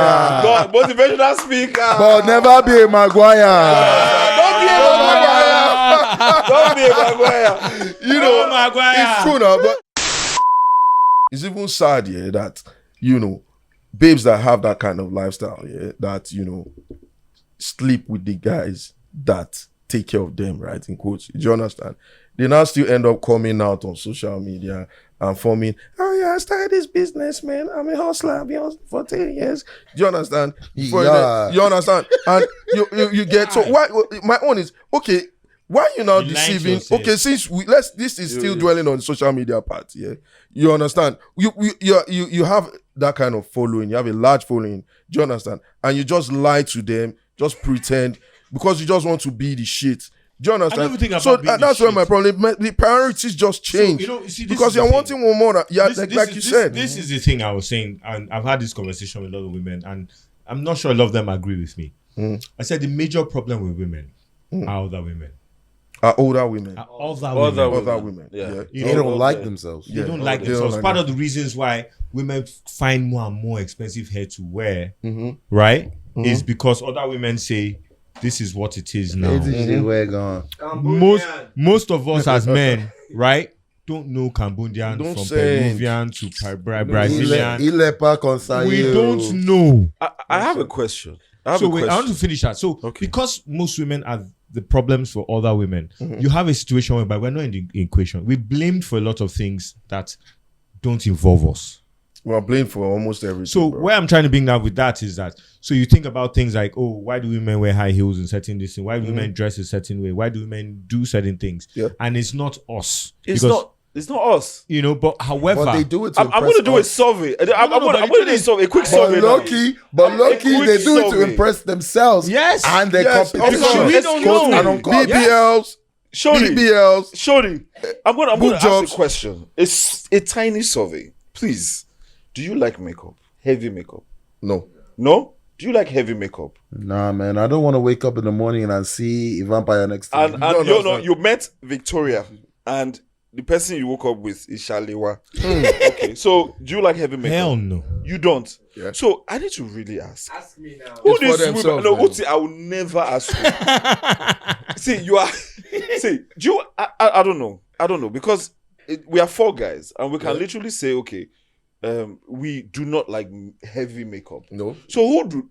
God, motivational speaker. But never be a Maguire. Don't be a Maguire. Don't be a Maguire. You know, Maguire. it's true now, but it's even sad, yeah, that, you know, babes that have that kind of lifestyle, yeah, that, you know, sleep with the guys that take care of them, right, in quotes. Do you understand? They now still end up coming out on social media and forming, oh yeah, I started this business, man. I'm a hustler. I've been hustling for 10 years. Do you understand? Yeah. You understand? And you get, so why, my own is, okay, why you now You lied to deceiving? yourself. Okay, since this is still dwelling on social media part, yeah. You understand? You have that kind of following. You have a large following. Do you understand? And you just lie to them, just pretend because you just want to be the shit. Do you understand? even think about So being the that's where shit. my problem. The priorities just change. you see, this because is the you're thing. wanting one more. Yeah, like you said. This is the thing I was saying, and I've had this conversation with a lot of women, and I'm not sure a lot of them agree with me. I said the major problem with women are other women. Older women. Other women. Yeah. You They know, don't like themselves. They don't Yeah. like They don't themselves. like Part of the reasons why women find more and more expensive hair to wear, right, is because other women say, this is what it is now. We're gone. Most of us as men, right, don't know Cambodian Don't from say it. Peruvian to Brazilian. Ilepa concern We you. don't know. I have a question. I So wait, I want to finish that. So because most women have the problems for other women, you have a situation whereby we're not in the equation. We're blamed for a lot of things that don't involve us. We're blamed for almost everything. So bro. where I'm trying to bring that with that is that, so you think about things like, oh, why do women wear high heels in certain this thing? Why do women dress a certain way? Why do women do certain things? Yeah. And it's not us. It's Because, not us. you know, but however, But they do it to I'm going to do a impress us. survey. I'm no, going but to do a survey. A quick survey. But now. lucky, quick they do it to survey. impress themselves. Yes. And their Yes, of competition. course. We don't Quote know. and unquote. BBLs, Shody, BBLs. Shody, I'm going to Boot ask jobs. a question. It's a tiny survey. Please, do you like makeup? Heavy makeup? No. No? Do you like heavy makeup? Nah, man, I don't want to wake up in the morning and see a vampire next to And me. No, you met Victoria, and the person you woke up with is Shalewa. Okay, so do you like heavy makeup? hell no. You don't. Yeah. So I need to really ask. Ask me now. Who It's for these women? themselves, No, man. Uti, I will never ask you. See, you are. See, do you? I don't know. I don't know because we are four guys, and we can literally say, okay, we do not like heavy makeup. No. So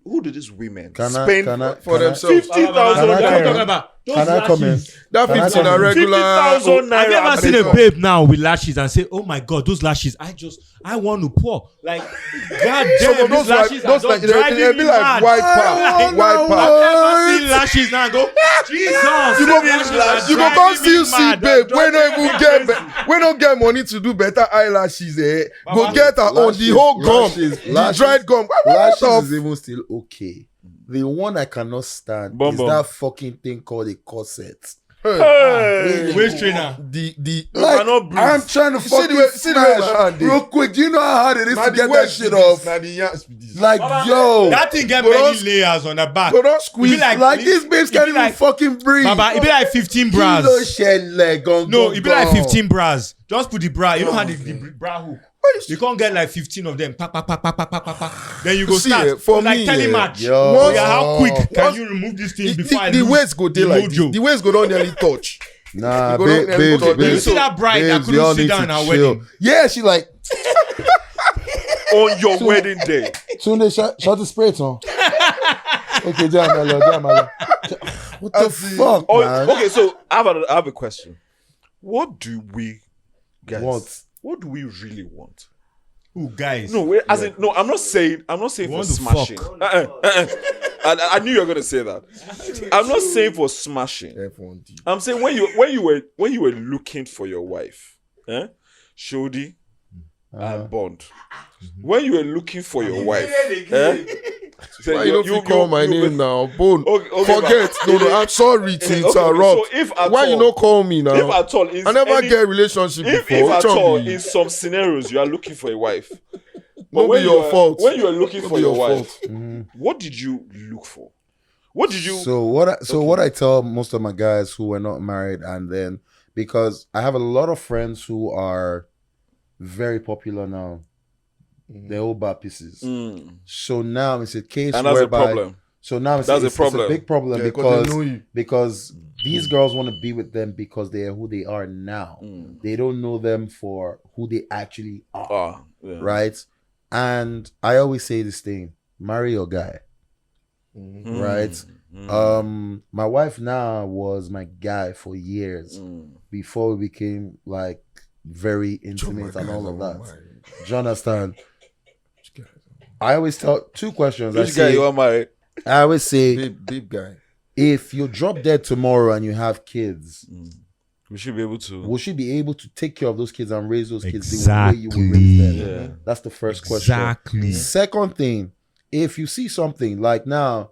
who do these women Can I- spend can I- For themselves. 50,000 Can I What are you come talking in? about? Those Can I come in? lashes. That Can I 15 come are in? regular. 50,000 naira. Have you ever seen a makeup. babe now with lashes and say, "Oh my God, those lashes! I want to pour." Like, God Some damn, of those these lashes those are like just driving they me be like mad. white part, white I've part. never seen lashes now and go, Jesus. You go, these lashes you go are come driving me still see mad. babe. We They're don't even driving me get crazy. we don't get money to do better eyelashes. Go Baba, get her on the whole gum, the dried gum. What Lashes of- is even still okay. The one I cannot stand Bum is bum. that fucking thing called a corset. Hey. Waist trainer. the Like, cannot breathe. I'm trying to See the fucking way- see the way smash my hand dey. real quick. Do you know how hard it is na to the get that waist shit be this, off? na the yansh be this. Like, yo, That thing get But many don't- layers on the back. But don't squeeze. like these babes it be can't even like- fucking breathe. Baba, it be like 15 bras. Kilo shell leg on No, it be like 15 bras. Just put the bra. You know how the bra hook. You can't get like 15 of them. Pa, pa, pa, pa, pa, pa, pa, pa. Then you go See, start. for like me, telematch. yo. Oh, yeah, how quick can Once- you remove this The, thing before I the lose waist go there the like mojo? this. The waist go down nearly touch. Nah, You go down there, babes, you go- Do you babes, see that bride that babes, y'all couldn't sit need down to in her chill. wedding? Yeah, she like, On your wedding day. Tunde, shut the spray on. Okay, Jamala. What the fuck, Oh, man? okay, so I have a question. What do we guys? What do we really want? Ooh, guys. No, wait, as in, no, I'm not saying for want to smashing. I knew you were gonna say that. I'm not saying for smashing. F1D. I'm saying when you were looking for your wife, Shody and Bond. When you were looking for your wife, so Why you don't call my name now? Bone. Okay, Forget. No, I'm sorry to interrupt. So if at Why all, you don't call me now? if at all, is I never any- get a relationship if before. at Which one all, be? in some scenarios you are looking for a wife, No be your fault. When you are looking No for be your your wife, fault. what did you look for? What did you? So what I tell most of my guys who are not married, and then because I have a lot of friends who are very popular now, they're all bad pieces. So now it's a case And that's a whereby. problem. So now it's That's a it's problem. a big problem Yeah, 'cause they know because you. because these girls want to be with them because they are who they are now. They don't know them for who they actually are, Yeah. right? And I always say this thing: marry your guy, right? My wife now was my guy for years before we became like very intimate and all of that. Do you understand? I always tell two questions. Which guy you are married? I always say, Babe guy. if you drop dead tomorrow and you have kids, We should be able to. will she be able to take care of those kids and raise those kids the Exactly. way you will raise them? Yeah. That's the first question. Exactly. Second thing, if you see something like now,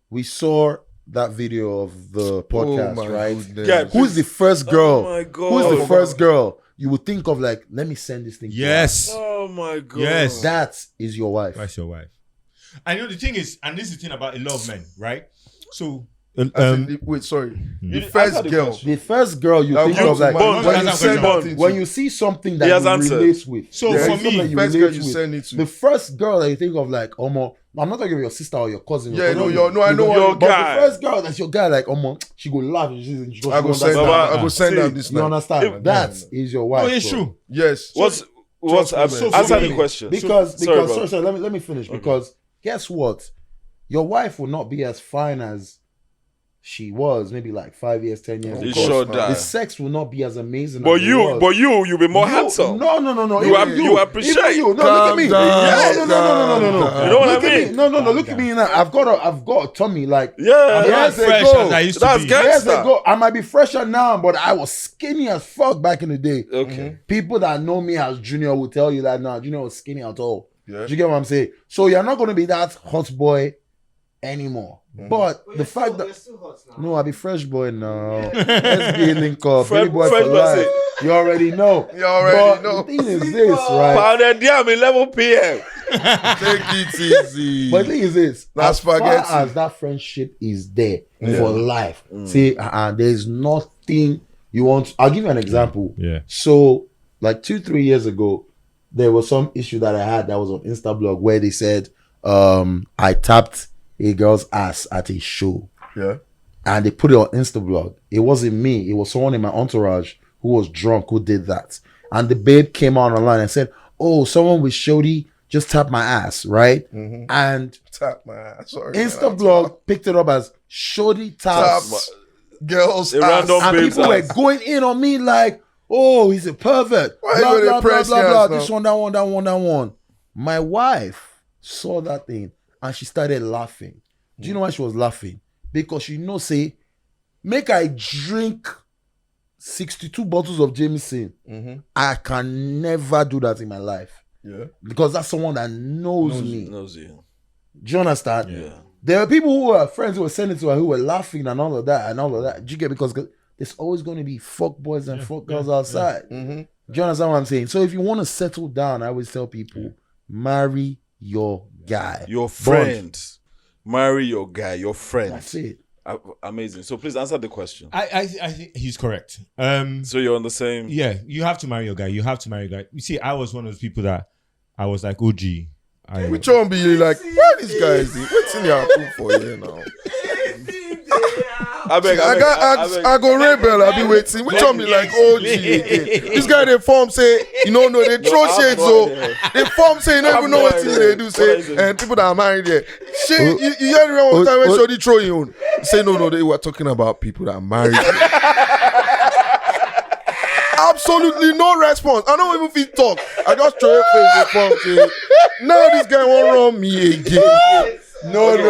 we saw that video of the podcast, Oh my right? goodness. Yeah. Who's the first girl? Oh my God. Who's the first girl? You would think of like, let me send this thing. to her. Yes. Oh my god. Yes. That is your wife. That's your wife. I know the thing is, and this is the thing about a lot of men, right? So, Wait, sorry. The answer first the girl. question. The first girl you That think goes of like to my- Bond, when answer you the see question. when you see something that He has you answered. relate with. So Yeah, for something me, that you first relate girl you with. send it to. The first girl that you think of like, I'm not talking about your sister or your cousin. Yeah, cousin, I know Your But guy. the first girl that's your guy, like, she go laugh. She go I go send understand. Baba, I go send see, them this You night. understand? If- That is your wife. no, it's bro. true. Yes. What's Trust me, man. answer So the for question? Because sorry, sorry, let me finish. Because guess what? Your wife will not be as fine as she was maybe like 5 years, 10 years You ago. sure The die. sex will not be as amazing. But as it was. you'll be more You- handsome. No. You Even you appreciate. Even you. No, look at me. Calm down, No. You know what Look I at mean? me. No. Look at me now. I've got a tummy. Like Yeah. Years Fresh ago. as I used to That's be. good. years Gangsta. ago, I might be fresher now, but I was skinny as fuck back in the day. Okay. People that know me as Junior will tell you that no, Junior was skinny at all. Yeah. Do you get what I'm saying? So you're not going to be that hot boy anymore. But the fact that you're still hot now. no, I'll be fresh boy now. Let's be link up. Fresh- Baby boy fresh for boy life. say- You already know. You already But know. the thing is this, right? Pounded yam 11 p.m. Take it easy. But the thing is this, That's as far spaghetti. as that friendship is there for life, see, there's nothing you want. I'll give you an example. Yeah. So, like 2-3 years ago, there was some issue that I had that was on Instablog where they said I tapped a girl's ass at a show. Yeah. And they put it on Instablog. It wasn't me. It was someone in my entourage who was drunk who did that. And the babe came out online and said, "Oh, someone with Shody just tapped my ass, right?" And Tap my ass. Sorry. Instablog picked it up as Shody taps. Girls. A random And babes people were ass. going in on me like, "Oh, he's a pervert." Why you Blah, gonna blah, blah, press blah, your blah. ass This now? one, that one. My wife saw that thing and she started laughing. Do you know why she was laughing? Because she knows, say, make I drink 62 bottles of Jameson. I can never do that in my life. Yeah. Because that's someone that knows me. Knows you. Do you understand? Yeah. There are people who are friends who were sending to her who were laughing and all of that. Do you get? Because there's always going to be fuck boys and fuck girls outside. Do you understand what I'm saying? So if you want to settle down, I always tell people, marry your guy. Your Bond. friend. Marry your guy, your friend. That's it. Amazing. So please answer the question. I think he's correct. So you're on the same. Yeah, you have to marry your guy. You see, I was one of those people that I was like, OG. Which one be like, why this guy is what's in your approve for you now? I go rebel, I be waiting. Which one be like OG again? This guy they form say, you know, no, they throw shades, so they form say, you don't even know what they do, say, and people that are married there. Shit, you hear me one time when Shody throw you on. Say, no, they were talking about people that are married. Absolutely no response. I don't even feel talk. I just throw your face in front. Now this guy won't run me again. No, OG,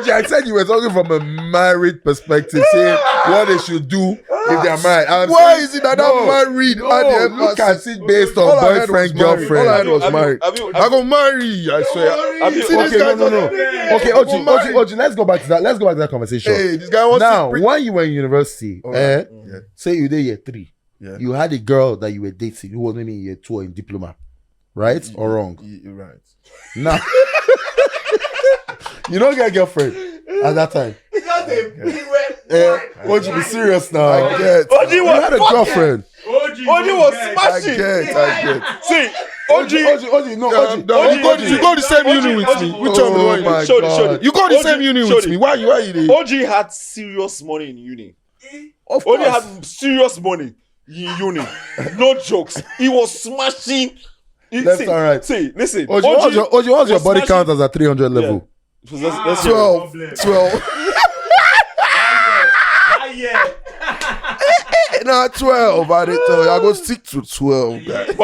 I said you were talking from a married perspective, saying what they should do if they're married. Why is it that I'm married? Look at it based on boyfriend, girlfriend. All I had was married. I go marry, I swear. No. Okay, OG, let's go back to that. Let's go back to that conversation. Hey, this guy wants now, when you were in university, say you did year 3, you had a girl that you were dating who was maybe in year 2 or in diploma, right or wrong? You're right. Now, you don't get a girlfriend at that time. OG, be serious now. I get. You had a girlfriend. OG was smashing. I get. See, OG, you go the same uni with me. Which one? Oh my God. You go the same uni with me. Why you there? OG had serious money in uni. Of course. OG had serious money in uni. No jokes. He was smashing. Left and right. See, listen. OG, what's your body count as a 300 level? Yeah. Let's 12. Nah, 12. I didn't tell you. I go stick to 12, guys.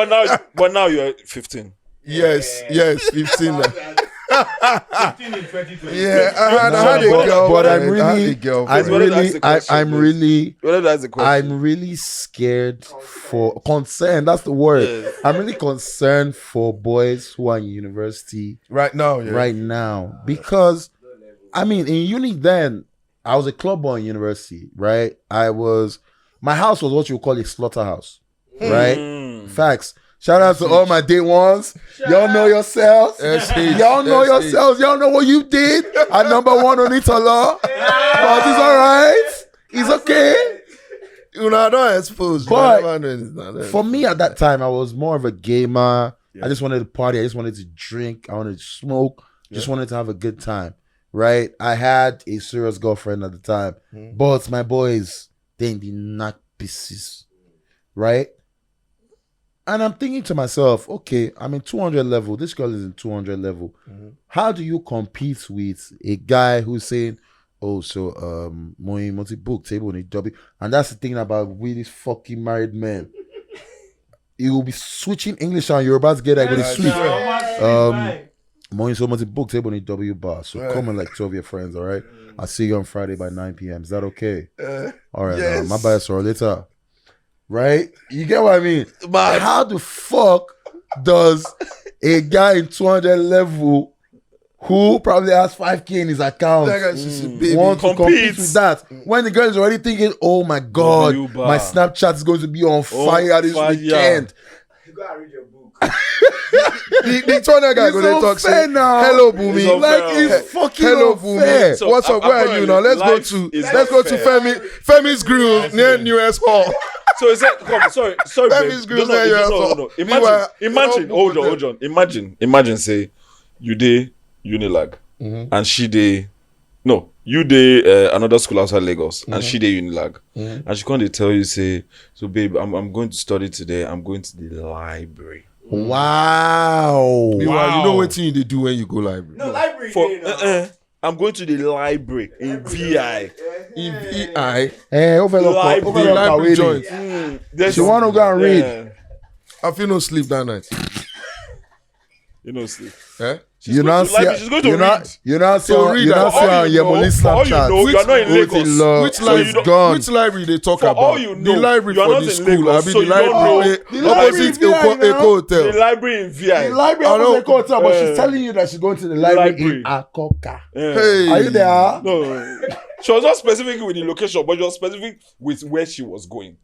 But now you're 15. Yes, 15. 15 in 2020. Yeah, I had a girl, but I'm really scared for concerned. That's the word. Yes. I'm really concerned for boys who are in university right now. Because I mean, in uni then I was a club boy in university, right? My house was what you would call a slaughterhouse, right? Facts. Shout out to all my day ones. Y'all know yourselves. Y'all know yourselves. Y'all know what you did at number 1 on Itala. But it's alright. It's okay. You know, I don't expose. But for me at that time, I was more of a gamer. I just wanted to party. I just wanted to drink. I wanted to smoke. Just wanted to have a good time, right? I had a serious girlfriend at the time. But my boys, they did not pieces, right? And I'm thinking to myself, okay, I'm in 200 level. This girl is in 200 level. How do you compete with a guy who's saying, oh, so multi-book table in W? And that's the thing about with these fucking married men. You will be switching English and Yoruba together. You're going to switch. Multi-book table in W bar. So come and like 2 of your friends, all right? I'll see you on Friday by 9 p.m. Is that okay? All right, yes. My bad, sorry, later. Right? You get what I mean? But how the fuck does a guy in 200 level who probably has 5K in his account want to compete with that? When the girl is already thinking, oh my God, my Snapchat is going to be on fire this weekend. You gotta read your book. the 200 guy go to talk say, hello Boomy. It's fucking hello Boomy. So what's up? Where are you now? Let's go to Femi's Grill near New Hall. So is that sorry, babe. No. Imagine, hold on. Imagine, say you day Unilag and she day you day another school outside Lagos and she day Unilag and she can't tell you say, so babe, I'm going to study today. I'm going to the library. Wow. Meanwhile, you know what thing they do when you go library? No, library. I'm going to the library in VI. In VI. Library joint. She want to go and read. I feel no sleep that night. You know sleep. She's you not see she's going to read. You not see on Yemoli Snapchat. You are not in Lagos. Which library they talk about? All you know, the library you are for not the in school. Lagos, I mean so the you don't library know. opposite Eco Hotel. The library in VI. The library opposite Eco Hotel, but she's telling you that she's going to the library in Akoka. Hey, are you there? No. She was not specific with the location, but she was specific with where she was going.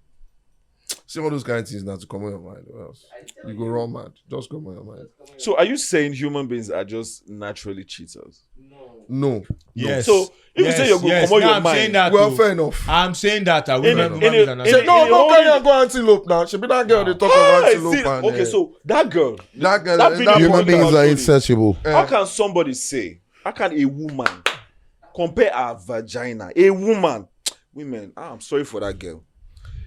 Some of those kind of things not to come on your mind. Or else you go wrong mad. Just come on your mind. So are you saying human beings are just naturally cheaters? No. No. Yes. So if you say you're going to come out Now your I'm mind, saying that. Well, too. fair enough. I'm saying that. Women in is a- an in a- No, only- carry on, go antelope now. She be that girl they talk about Ah, antelope. see, And, okay, so that girl, that girl, that that video Human talking beings about are Shody. insatiable. How can somebody say, how can a woman compare her vagina? A woman, women, I'm sorry for that girl.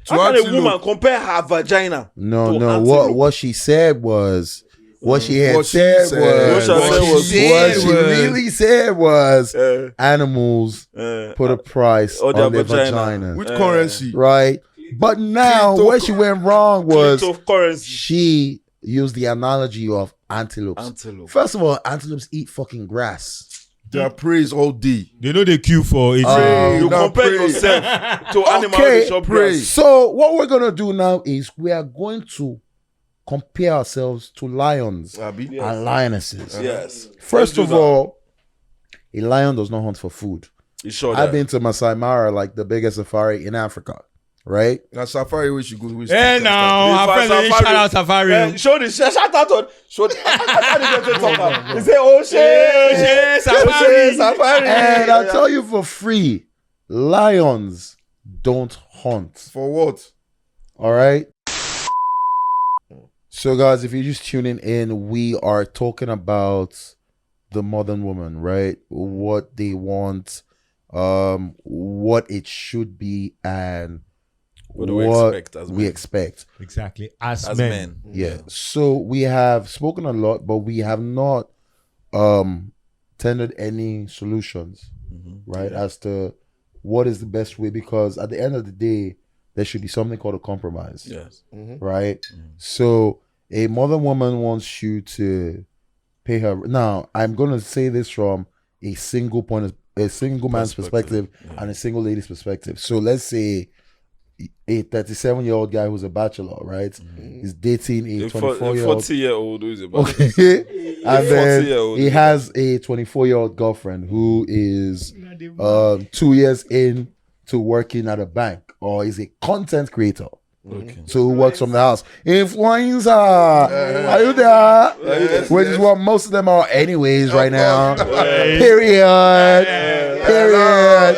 To How can a antelope. woman compare her vagina? No, to no. antelope? What she said was what she had What she said said. was What she what she really said was animals Uh, put a price or on their their vagina. vagina, Which currency? right? But now Crypto- where she went wrong was cryptocurrency. she used the analogy of antelopes. Antelope. First of all, antelopes eat fucking grass. They are praise all day. They know they queue for it. You Now compare pray. yourself to animals Okay, that shop pray. grass. So what we're gonna do now is we are going to compare ourselves to lions Abi? Yes. and lionesses. Yes. First Let's of do that. all, a lion does not hunt for food. You sure I've that? been to Masai Mara, like the biggest safari in Africa, right? Now safari we should go. We Hey should now, our friend say shout out Safari. Shody, shout out on Shody. He say, oh shit, Hey, Safari. Safari. And I'll tell you for free, lions don't hunt. For what? All right. So, guys, if you're just tuning in, we are talking about the modern woman, right? What they want, what it should be, and What do we expect as we men? expect. Exactly. As As men. men. Yeah. So we have spoken a lot, but we have not tendered any solutions, right? As to what is the best way, because at the end of the day, there should be something called a compromise. Yes. Right? So a modern woman wants you to pay her. Now, I'm gonna say this from a single man's perspective and a single lady's perspective. So let's say a 37-year-old guy who's a bachelor, right, is dating a 24-year-old. 40-year-old who is about Okay. And then 40-year-old. he has a 24-year-old girlfriend who is 2 years in to working at a bank, or is a content creator. Okay. So who works from the house? Influencer. Are you there? Which is what most of them are anyways right now. Period. Period.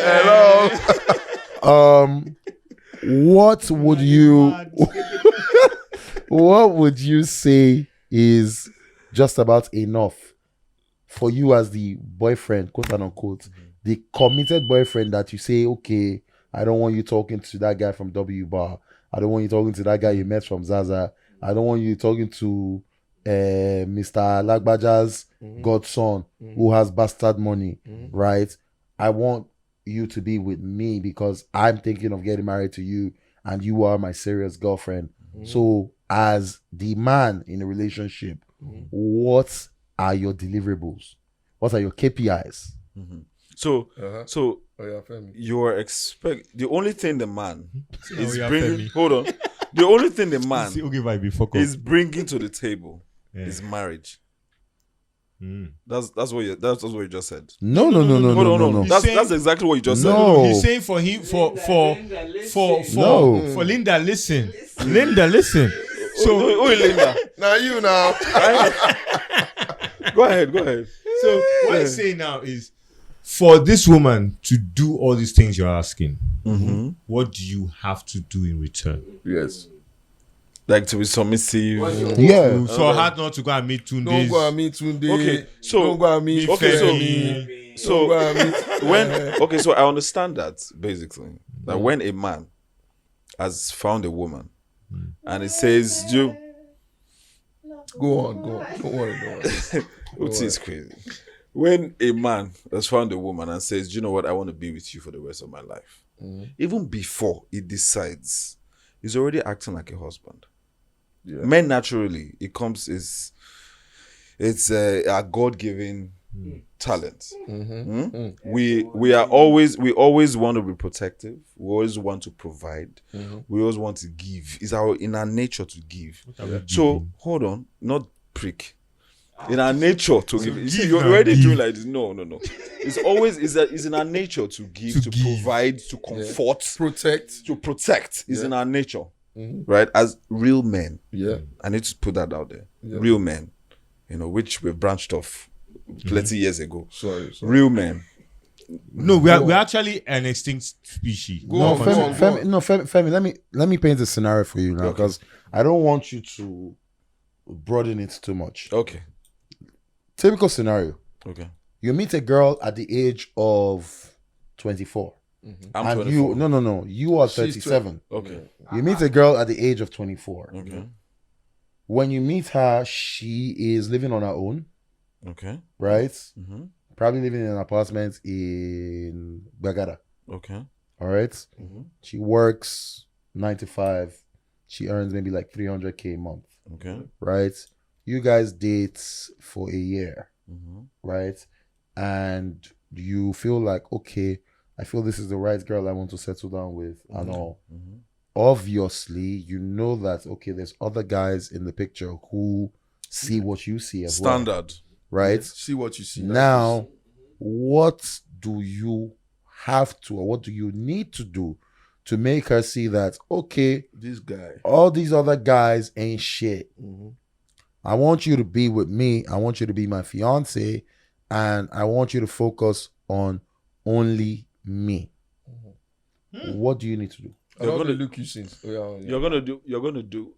What would you say is just about enough for you as the boyfriend, quote unquote, the committed boyfriend that you say, okay, I don't want you talking to that guy from W Bar. I don't want you talking to that guy you met from Zaza. I don't want you talking to Mr. Lagbaja's godson who has bastard money, right? I want you to be with me because I'm thinking of getting married to you and you are my serious girlfriend. So as the man in a relationship, what are your deliverables? What are your KPIs? So Oh, yeah, Femi. you're the only thing the man is yeah, bringing. Femi. Hold on. The only thing the man See, okay, vibe, you fuck up. is bringing to the table Yeah. is marriage. Mm. That's what you just said. No. Hold on. He's saying- That's exactly what you just said. No. He's saying for him for No. Linda, listen. Linda, listen. So Who is Linda? Now you now. Go ahead. So what I'm saying now is, for this woman to do all these things you're asking, what do you have to do in return? Yes. Like to be submissive. Yeah. So hard not to go and meet Don't Tunde's. go and meet Tunde. Okay, so- don't go and meet Okay, so- Femi. So Don't go and meet. so I understand that basically that when a man has found a woman and it says you Go on. Don't worry. which is crazy. When a man has found a woman and says, you know what, I want to be with you for the rest of my life, even before he decides, he's already acting like a husband. Yeah. Men naturally, it's a God-given talent. We always want to be protective. We always want to provide. We always want to give. It's in our nature to give. So hold on, not prick. In our nature to give. You see, you're already doing like this. No. It's always is in our nature to give, to provide, to comfort, Protect. to protect. Is in our nature, right? As real men. Yeah. I need to put that out there. Real men, which we've branched off plenty years ago. Sorry. Real men. No, we're actually an extinct species. Go on, Femi, let me paint a scenario for you now, Okay. because I don't want you to broaden it too much. Okay. Typical scenario: Okay. you meet a girl at the age of 24, I'm and 24. you are She's 37. Okay. You meet a girl at the age of 24. Okay. When you meet her, she is living on her own, Okay. right? Mm-hmm. Probably living in an apartment in Bagada. Okay. All right. Mm-hmm. She works 9 to 5. She earns maybe like 300K a month, Okay. right? You guys date for a year, Mm-hmm. right? And you feel like, okay, I feel this is the right girl I want to settle down with and all. Mm-hmm. Obviously, you know that, okay, there's other guys in the picture who see what you see as well, Standard. right? See what you see. Now, what do you have to, or what do you need to do to make her see that, okay, This guy. all these other guys ain't shit. Mm-hmm. I want you to be with me. I want you to be my fiance, and I want you to focus on only me. What do you need to do? You're gonna- gonna look you since. Yeah. You're gonna do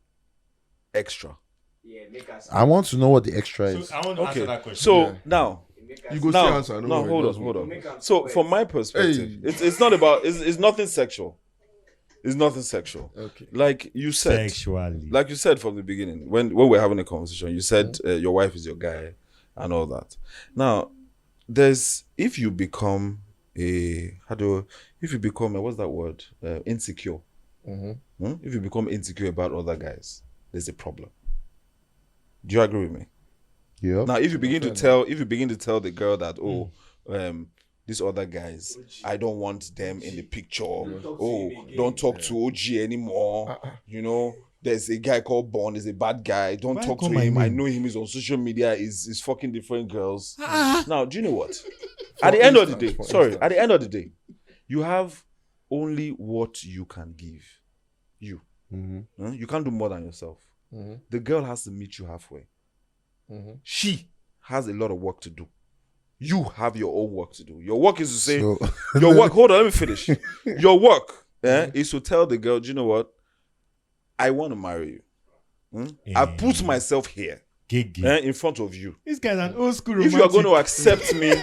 extra. Yeah, make us. I want to know what the extra is. So I want to answer Okay. that question. So Yeah. now, You go now, see answer. No, worry, hold just on, wait. hold on. Make 'em So sweat. from my perspective, Hey. it's not about it's nothing sexual. It's nothing sexual. Okay. Like you said, sexually. like you said from the beginning, when we're having a conversation, you said your wife is your guy and all that. Now, if you become what's that word? Insecure. If you become insecure about other guys, there's a problem. Do you agree with me? Yep. Now, if you begin to tell the girl that these other guys, I don't want them in the picture. Don't talk to OG anymore. You know, there's a guy called Bond, is a bad guy. Don't Why talk call to my him. I name? know him. He's on social media. He's fucking different girls. Now, do you know what? At the end of the day, at the end of the day, you have only what you can give. You. You can't do more than yourself. The girl has to meet you halfway. She has a lot of work to do. You have your own work to do. Your work is to say, your work, hold on, let me finish. Your work is to tell the girl, do you know what? I want to marry you. I put myself here in front of you. This guy's an old school If romantic. you are going to accept me,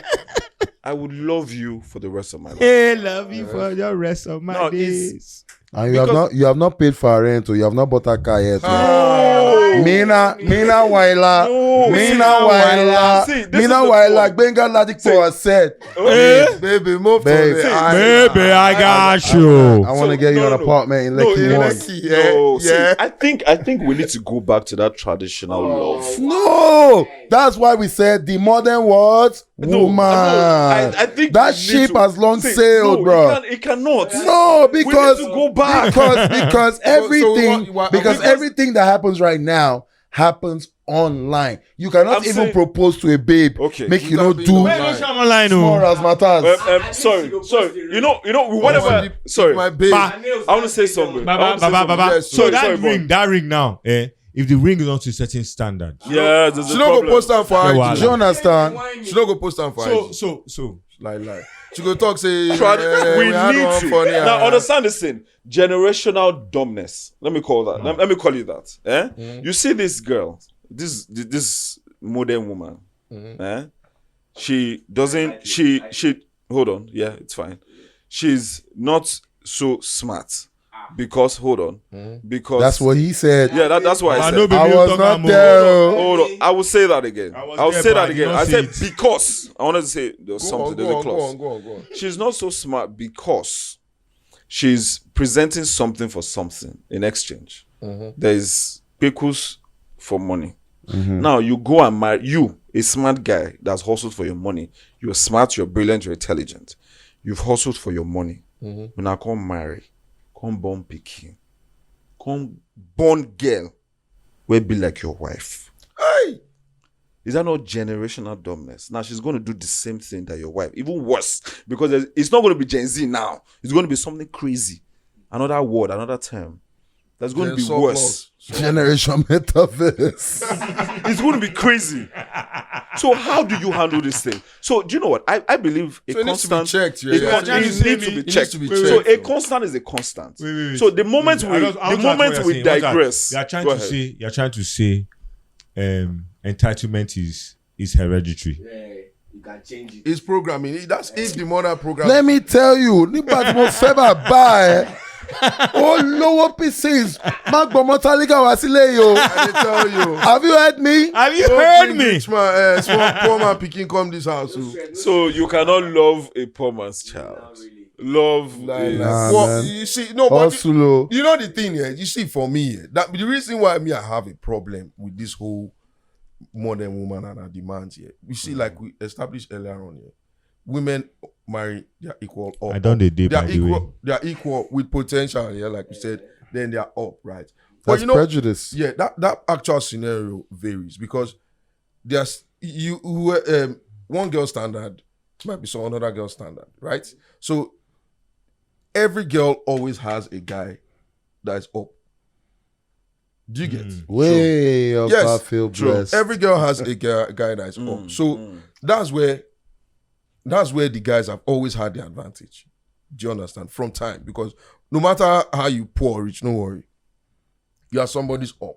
I would love you for the rest of my life. Hey, love you for the rest of my No, it's- days. And you Because- have not paid for her rent, or you have not bought a car yet. Oh. Mina Waila, No. Mina See, Waila, see, this Mina is the Waila, point. Benga Ladipo said, Baby, move Babe. from Baby, I got you. I want to get you an apartment in Lekki in One. Lekki, Yeah, no, see, yeah. I think we need to go back to that traditional love. No, that's why we said the modern what? Woman. I think that we need ship to- has long see, sailed, no, bro. It cannot. No, because we need to go back. because everything because everything that happens right now happens online. You cannot I'm even saying- propose to a babe. Okay. Make you Without not being do online. Where go show online, small oh? razzmatazz. Sorry. You know, whatever. Sorry, My babe. Ba- I want to say something. I Baba, want to say baba, something. baba. Yes, So sorry, that sorry, that ring now, if the ring is not to a certain standard. Yeah, there's She a don't go problem. post them for Yeah, IG. well, Do you understand? She don't go post them for IG. So Like. She go talk say. We had need one to funny, now understand this thing. Generational dumbness. Let me call that. Let me call it that. You see this girl, this modern woman. She doesn't. She. Hold on. Yeah, it's fine. She's not so smart because because That's what he said. Yeah, that's why I I said. know baby, I you was talk not am, there. oh. Hold on. I will say that again. I'll there, say but that I did again. not I say said it. because. I wanted to say there was something. There's a clause. Go on. She's not so smart because she's presenting something for something in exchange. There's pickles for money. Now you go and marry a smart guy that's hustled for your money. You're smart, you're brilliant, you're intelligent. You've hustled for your money. When I come marry, come born pikin, come born girl, will be like your wife. Hey. Is that not generational dumbness? Now she's going to do the same thing that your wife, even worse, because it's not going to be Gen Z now. It's going to be something crazy, another word, another term. that's going to Then be surplus. worse. Generation metaverse. It's going to be crazy. So how do you handle this thing? So do you know what? I believe a So it needs to be constant. checked. Yeah, It yeah. con- Trying to it say needs to me- be it needs checked. to be So checked. a constant is a constant. Wait. So the moment Wait, I want to ask what we you're saying. digress. You're trying Go to ahead. say. You're trying to say, entitlement is hereditary. Yeah, you can change it. It's programming. That's if the mother program. Let me tell you, nígbà tí mo fẹ́ bàbá ẹ̀, ó lówó pieces. Má gbọ́mọ tálíkà wá sílé yìí o. I tell you. Have you heard me? Have you Don't heard bring me? Rich man, small poor man picking come this house. So. So you cannot love a poor man's child. Not really. Love is Nah, Well, man. you see, no, but Hustle o. you know the thing here. You see, for me, that the reason why me I have a problem with this whole modern woman and her demands here. You see, like we established earlier on here, women marry, they are equal. Up, I done the day, they are by the way. equal. They are equal with potential here, like we said. Then they are up, right? But That's you know, prejudice. yeah, that actual scenario varies because there's one girl standard might be some another girl standard, right? So every girl always has a guy that is up. Do you get? Way up, Yes, I feel true. blessed. Every girl has a guy that is up. So that's where the guys have always had the advantage. Do you understand? From time, because no matter how you poor or rich, no worry, you are somebody's up.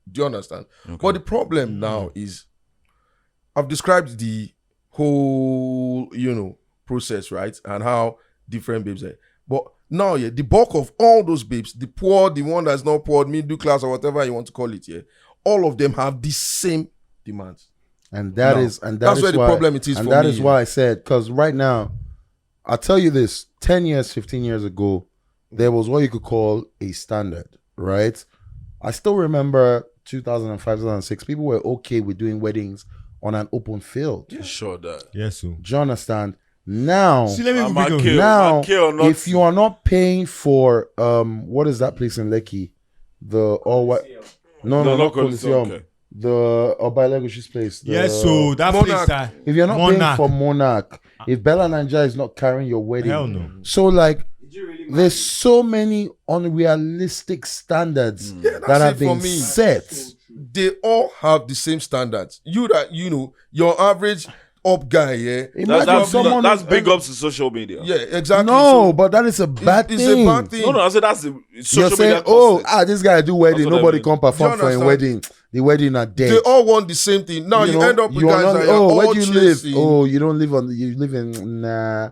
Do you understand? But the problem now is, I've described the whole process, right, and how different babes are. But now, the bulk of all those babes, the poor, the one that's not poor, middle class, or whatever you want to call it, all of them have the same demands. And that No. is That's where the why, problem it is and for that me, is yeah. why I said, because right now, I'll tell you this, 10 years, 15 years ago, there was what you could call a standard, right? I still remember 2005, 2006, people were okay with doing weddings on an open field. sure that. Yes, so. Do you understand? Now, See, let me I'm quickly a go. kid. now, Okay or not? if you are not paying for, what is that place in Lekki? The all what? No, No, not not Coliseum, Coliseum. okay. The Obalegoshi's place. The- Yes, so that Monarch. place that if you're not Monarch. paying for Monarch, if Bella Nigeria is not carrying your wedding, Hell no. So like, Did you really there's so many unrealistic standards that that's have it for been me. set. They all have the same standards. Your average up guy, Imagine someone that's who's- big ups to social media. yeah, exactly. No, So but that is a bad it's thing. a bad thing. No, I said that's the social You're saying, media. oh, concept. this guy do wedding, That's what I nobody mean. can perform Do for you a wedding. The wedding are dead. They all want the same thing. Now you end up with you are guys not- that are oh, where all do you live? chasing. Oh, you don't live you live in nah.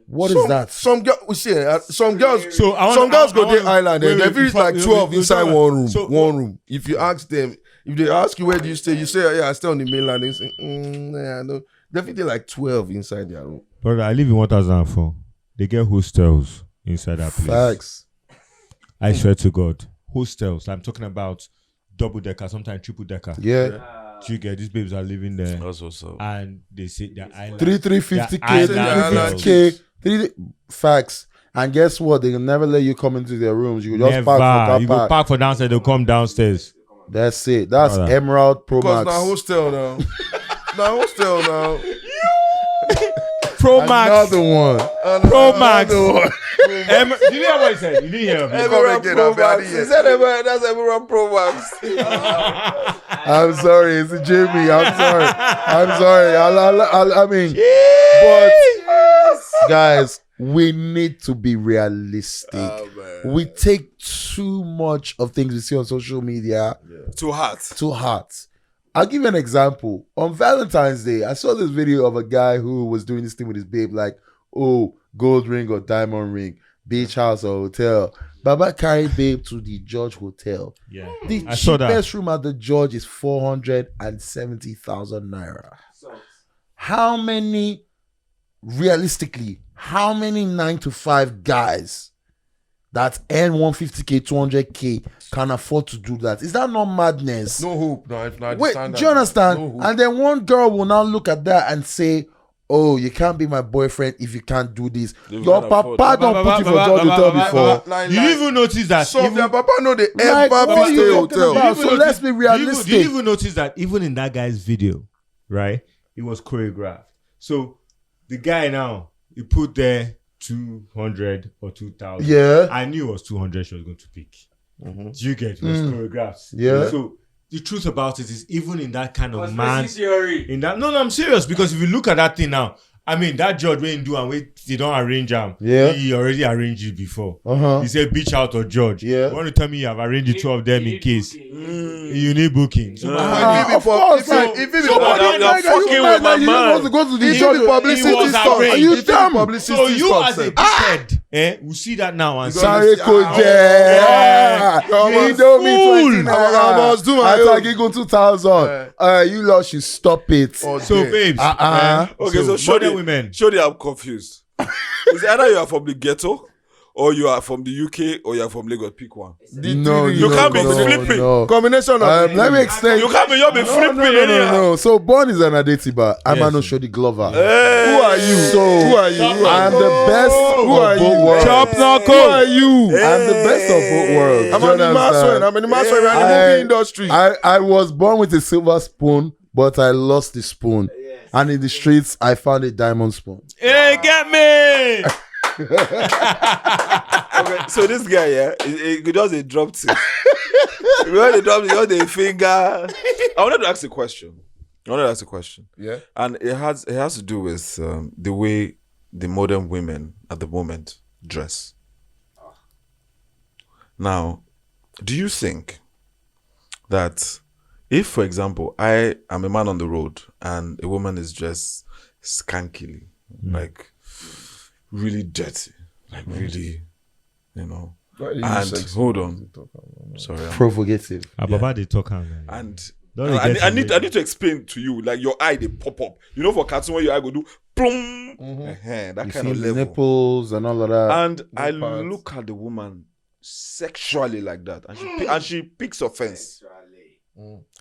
What is that? Some girls, we see, some girls. So I want- some girls I go want- to island wait, and wait, they reach before- like wait, 12 wait, inside wait, one room. so- one room. If you ask them, if they ask you where do you stay, you say, yeah, I stay on the mainland. They say, nah, no. Definitely like 12 inside their room. Brother, I live in 1004. They get hostels inside that place. Facts. I swear to God. Hostels. I'm talking about double decker, sometimes triple decker. Yeah. Do you get these babes are living there That's what's up. and they say they're island. 350k, Yeah, 350k, 3 facts. And guess what? They will never let you come into their rooms. You just Never. park for car You go park. park for downstairs, they'll come downstairs. That's it. That's Brother. Emerald Pro Because Max. now hostel now. Now hostel now. Pro Max. Another one. Pro Max. Another one. Did you hear what he said? You didn't hear me. Everyone again, Pro I've had Max. it. He said everyone, that's everyone Pro Max. I'm sorry, it's Jimmy. I'm sorry. I mean, but guys, we need to be realistic. We take too much of things we see on social media Too hot. to heart. I'll give you an example. On Valentine's Day, I saw this video of a guy who was doing this thing with his babe, like, oh, gold ring or diamond ring, beach house or hotel. Baba carried babe to the George Hotel. Yeah. The I saw that. cheapest room at the George is 470,000 naira. How many, realistically, how many 9-to-5 guys that earn 150k, 200k can afford to do that? Is that not madness? No hope. No, if not, Wait, do you understand? No hope. And then one girl will now look at that and say, oh, you can't be my boyfriend if you can't do this. You Your can't papa afford don't put you for George Hotel before. Like, You didn't even notice that. some of even- their papa know they Like, ever what are stay you talking hotel. about? So even let's be Did realistic. you even notice that even in that guy's video, right? It was choreographed. So the guy now, he put there 200 or 2,000. Yeah. I knew it was 200 she was going to pick. Do you get it? Was choreographed. Yeah. So the truth about it is, even in that kind of man, Conspiracy theory. in that no, I'm serious, because if you look at that thing now, I mean, that judge when do and wait, they don't arrange him. Yeah. He already arranged it before. Uh-huh. He said, "Beach out or judge." Yeah. You want to tell me you have arranged the two of them in case you need booking? So, Of course, like, if it be you're fucking with my you man. want to go to the If judge. it be publicity He was stuff, arranged. Are you if it be dumb? publicity so you stuff, as a sir. dickhead, will see that now and say, Sorry, Coach. You know me, 20 I must do my I own. thought you go 2000. You lot should stop it. Oh, so dear. babes, Okay, so modern Shody, women. Shody, I'm confused. Is either you are from the ghetto, or you are from the UK, or you are from Lagos. Pick one. No, You can't be no, flipping. no. Combination of Let me explain. You can't be flipping anyhow. No. So born is an Adetiba. I'm Yes. an Shody Glover. Hey. Who are you? So Who are you? I'm the best Who of are both you? worlds. Chop knuckle. Who are you? I'm the best of both worlds. I'm Do you an understand? Imaswen. I'm an Imaswen. I'm in the I- movie industry. I was born with a silver spoon, but I lost the spoon. And in the streets, I found a diamond spoon. Hey, get me! Okay, so this guy, yeah, he does a drop tip. When he drops, he does a finger. I wanted to ask a question. Yeah. And it has to do with the way the modern women at the moment dress. Now, do you think that if, for example, I am a man on the road and a woman is dressed skankily, like really dirty, like really, and hold on, sorry, Provocative. Baba, they talk man. and Don't I get need me. I need to explain to you, like your eye they pop up. You know, for cartoon where your eye go do boom, that You kind see of the level. nipples and all of that. And I parts. look at the woman sexually like that, and she picks offense.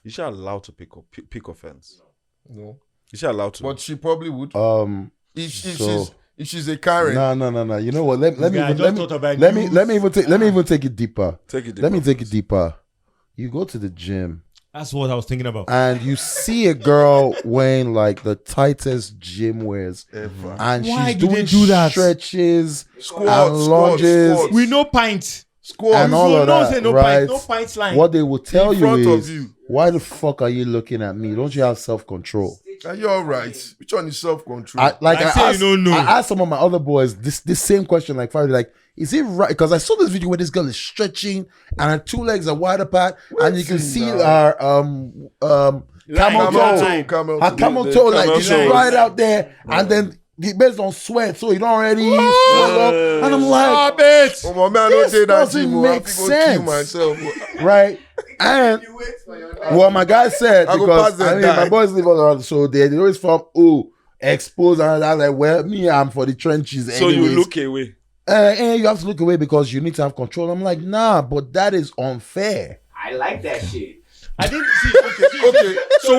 Is she allowed to pick offense? No. Is she allowed to? But she probably would. So- If she's a Karen. No. You know what? Let me Guy, I just thought about let me news. even take it deeper. Take it. Let me deeper. take it deeper. You go to the gym That's what I was thinking about. and you see a girl wearing like the tightest gym wears, Ever. and Why she's do they doing do that? stretches Squats, and lunges squats. We know pint. Squats. and all of No that, say no right? pint. No pint line. What they will tell In you front of is, you. why the fuck are you looking at me? Don't you have self-control? Are you alright? Which one is self-control? Like say you don't know. I asked some of my other boys this same question like Friday, like, is it right? Because I saw this video where this girl is stretching and her two legs are wide apart, and you can see her camel toe, Camel her toe. camel The toe, like camel it's toe. right out there, and then based on sweat, so you don't already swell up. And I'm like, Oh, my man, I don't This say that doesn't gym. I make have to go kill sense. myself. right? And well, my guy said, I go because pass them, I mean, die. my boys live all around, so they always from exposed, and I was like, well, me, I'm for the trenches. So you anyways. look away. And you have to look away because you need to have control. I'm like, nah, but that is unfair. I like that shit. I didn't see. Okay, so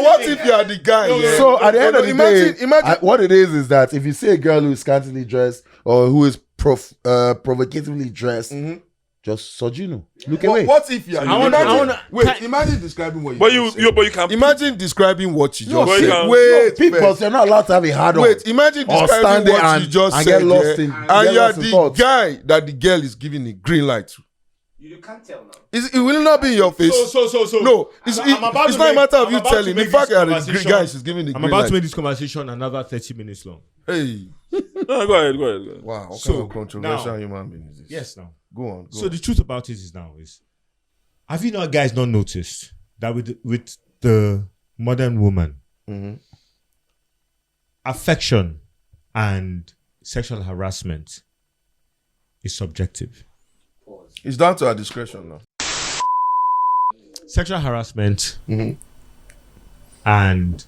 what if you are the guy? Yeah? So at the end of the imagine, day, what it is that if you see a girl who is scantily dressed or who is provocatively dressed, just sojuno, look away. what if you are? I wanna- Imagine describing what you. But just said. you can. Imagine describing what you No, just see, said. no, Wait, People, first. you're not allowed to have a hard on. Wait, imagine Or stand describing there what and- you just and said. get lost yeah? in- and get you are lost in the thoughts. guy that the girl is giving the green light to. You can't tell now. It will not be in your face. So. No, it's I'm about it's to not a make- matter of I'm you about to telling. The make fact this that the conversation- guy is giving the I'm green about light. to make this conversation another 30 minutes long. Hey, No, go ahead. wow, what So, kind of controversial now- human being is this? Yes, now. Go on. So the truth about it is have you guys not noticed that with the modern woman, affection and sexual harassment is subjective. It's down to our discretion now. Sexual harassment and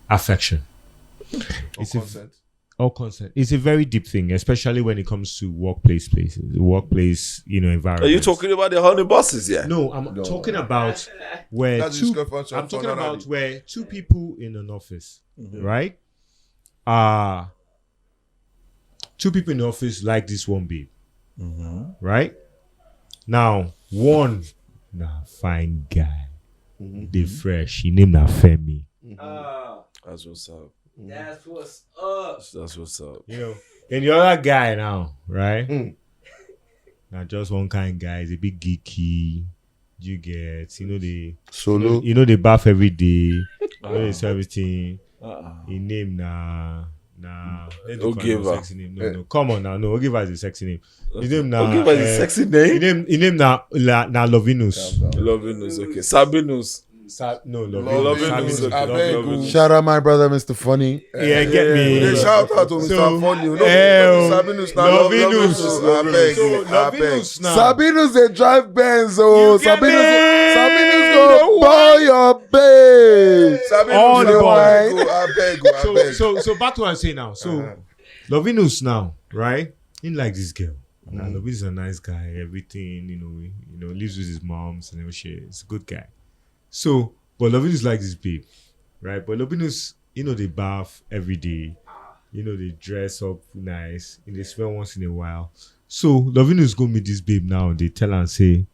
affection. It's all consent. It's a very deep thing, especially when it comes to workplace environment. Are you talking about the honey buses? Yeah. No, I'm talking about where That's two. discrepancy I'm talking for another about day. where two people in an office, right? Two people in the office like this one babe, right? Now one, fine guy, they fresh. He named her Femi. That's what's up. That's what's up. That's what's up. You know, and the other guy now, right? Now just one kind guy, is a bit geeky. You get, the Solo. they bath every day. They say everything. He name Ogieva. sexy name. No. Come on now. No, Ogieva is a sexy name. His name Ogieva is a sexy name. He name Lovinus. Lovinus, okay. Sabinus. Lovinus. Lovinus. Shout out my brother, Mr. Funny. Yeah, get me. They shout out to Mr. Funny. Lovinus now. Sabinus, they drive Benz. Oh, You get Sabinus me? go buy your babe. All the boys. I beg. So back to what I'm saying now. So Lovinus now, right? He like this girl. Now Lovinus is a nice guy. Everything, lives with his moms and everything. He's a good guy. So, but Lovinus like this babe, right? But Lovinus, they bath every day. They dress up nice. They smell once in a while. So Lovinus go meet this babe now and they tell her and say,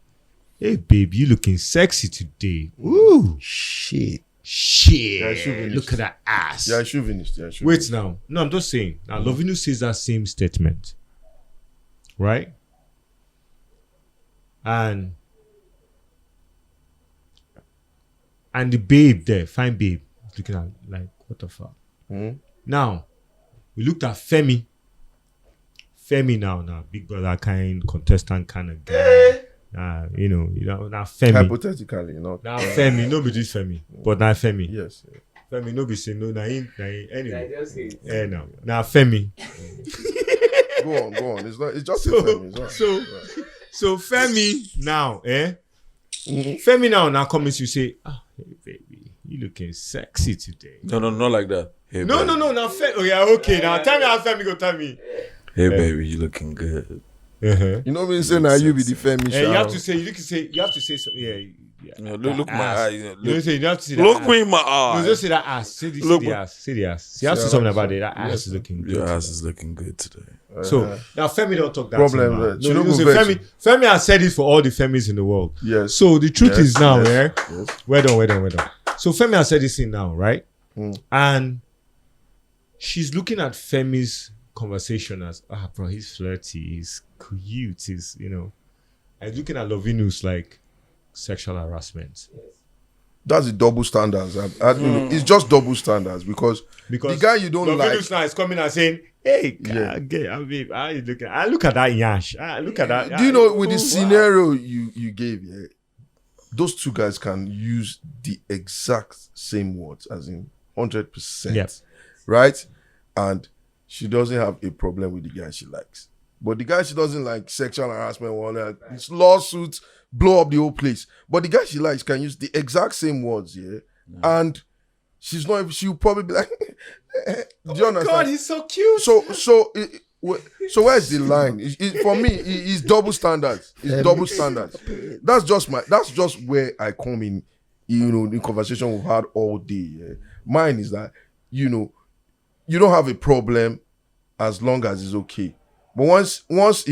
"Hey babe, you looking sexy today. Ooh. Shit. Yeah, Look at that ass." Yeah, I should finish. Wait now. No, I'm just saying. Now Lovinus says that same statement. Right? And the babe there, fine babe, looking at like, what the fuck? Now, we looked at Femi. Femi now, Big Brother kind, contestant kind of guy. Now Femi. Hypothetically, not. Now Femi, no be this Femi, but now Femi. Yes. Femi no be saying no, anyway. I just hate. Yeah, no. Now Femi. Go on. It's just a Femi. It's all right. So Femi now, Femi now comes, you say, hey baby, you looking sexy today. No, not like that. Hey, No. baby. Now oh yeah, okay. Now tell me how Femi go tell me. Hey, baby, you looking good. Uh-huh. You know what I'm saying? Now you be the Femi. You have to say something. Yeah. Look my eye. You have to say that Look ass. me in my eye. No, just say that ass. Say the ass. Say the ass. You have to say something about it. That ass is looking good. Your ass is looking good today. So now Femi don't talk that Problem thing, there. man. She No, don't you go say vex. Femi has said it for all the Femis in the world. Yes. So the truth is now, yes. Well done. So Femi has said this thing now, right? And she's looking at Femi's conversation as, bro, he's flirty, he's cute, he's, and looking at Lovinus like sexual harassment. That's the double standards. It's just double standards because the guy you don't Lovinus like. now is coming and saying, "Hey, babe, how you looking? I look at that yash. Look at that." Do you know with the scenario you gave, those two guys can use the exact same words, as in 100%. Yep. Right? And she doesn't have a problem with the guy she likes. But the guy she doesn't like, sexual harassment, it's lawsuits, blow up the whole place. But the guy she likes can use the exact same words, and she'll probably be like, do you understand? God, he's so cute. So where's the line? For me, it's double standards. It's double standards. That's just where I come in, the conversation we've had all day. Mine is that, you don't have a problem as long as it's okay. But once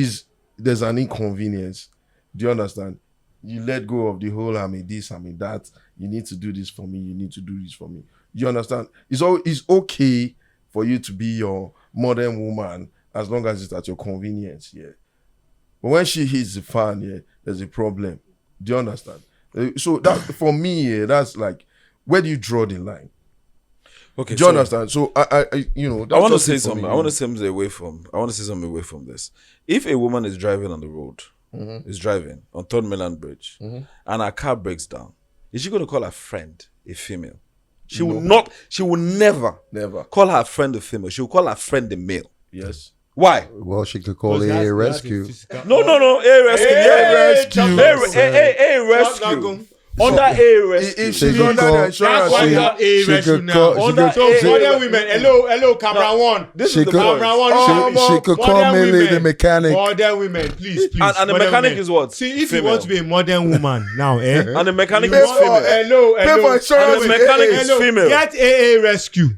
there's an inconvenience, do you understand? You let go of the whole, I mean this, I mean that. You need to do this for me. You need to do this for me. You understand? It's okay for you to be your modern woman as long as it's at your convenience. But when she hits the fan, there's a problem. Do you understand? So that for me, that's like, where do you draw the line? Okay, do you understand? So I want to say something. I want to say something away from this. If a woman is driving on the road, is driving on Third Mainland Bridge, and her car breaks down, is she going to call her friend a female? She will not. She will never call her friend a female. She will call her friend a male. Yes. Why? Well, she could call it a rescue. No. A rescue. A rescue. Under a rescue. If she's under the insurance, That's why you're a rescue now. Modern women. Hello, camera one. This is the camera point. one. She could call Millie the mechanic. Modern women, please. And the mechanic is what? See, if female. you want to be a modern woman now, And the mechanic Pay is for- female. Hello. Pay for insurance. And the mechanic is female. Get AA rescue.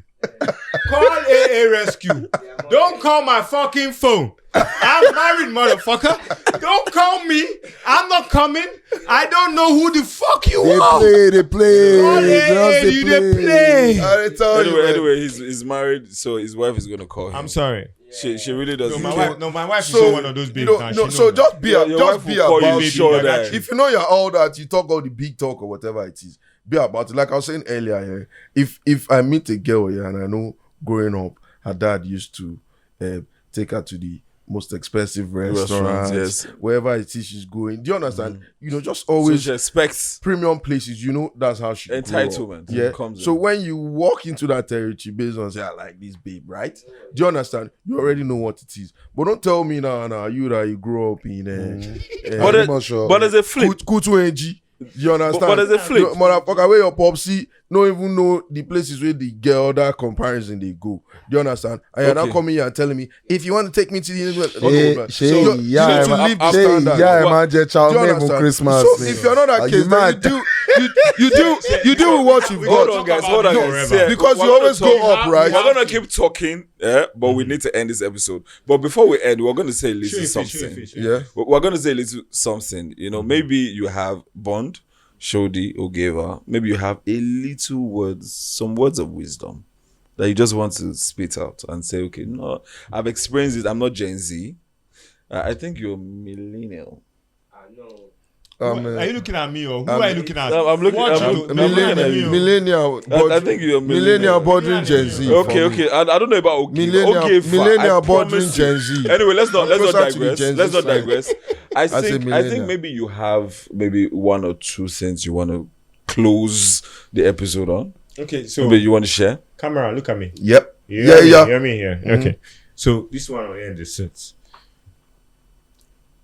Call AA rescue. Don't call my fucking phone. I'm married, motherfucker. Don't call me. I'm not coming. I don't know who the fuck you are. They play. You they play. I tell you, man. Anyway, he's married, so his wife is gonna call him. I'm sorry. She really doesn't. My wife is So, one of those you babes. know, now. no, She so knows just be Your just wife be will call you about sure it. that. If you know you're all that, you talk all the big talk or whatever it is. Be about it. Like I was saying earlier, if I meet a girl here and I know growing up, her dad used to take her to the most expensive restaurants, yes. wherever it is she's going. Do you understand? You know, just So always she expects premium places. You know, that's how she grew up. entitlement. Yeah. Comes So in. when you walk into that territory based on say I like this babe, right? Do you understand? You already know what it is. But don't tell me now you that you grew up in But I'm not sure. there's a flip. Kutu NG. You understand? But there's a flip. No, motherfucker, where your popsy don't even know the places where the girl that comparison they go. Do you understand? And you're now Okay. coming here and telling me if you want to take me to the Yeah, you need to leave the standard. child Do you name understand? Christmas. So if you're not that case, then you do with what you've Hold got. on, guys. Hold on, guys. Forever. Because we're you gonna always talk- go up, right? We're gonna keep talking, but we need to end this episode. But before we end, we're gonna say a little something. Yeah. We're gonna say a little something. You know, maybe you have Bond, Shody, Ogieva. Maybe you have a little words, some words of wisdom that you just want to spit out and say, okay, no, I've experienced it. I'm not Gen Z. I think you're millennial. Are you looking at me or who are you looking at? I'm looking. What I'm you- looking at you. Millennial. I think you're millennial bordering Gen Z. Okay. I don't know about Ogieva. Millennial, Ogieva, millennial I bordering promise you. Gen Z. Anyway, let's not closer to the digress. Gen Z Let's not side. digress. I say think millennial. maybe you have maybe one or two cents you want to close the episode on. Okay, so Maybe you want to share. camera, look at me. Yep. You Yeah, hear me? yeah. You hear me here? Okay. So this one on end is sits.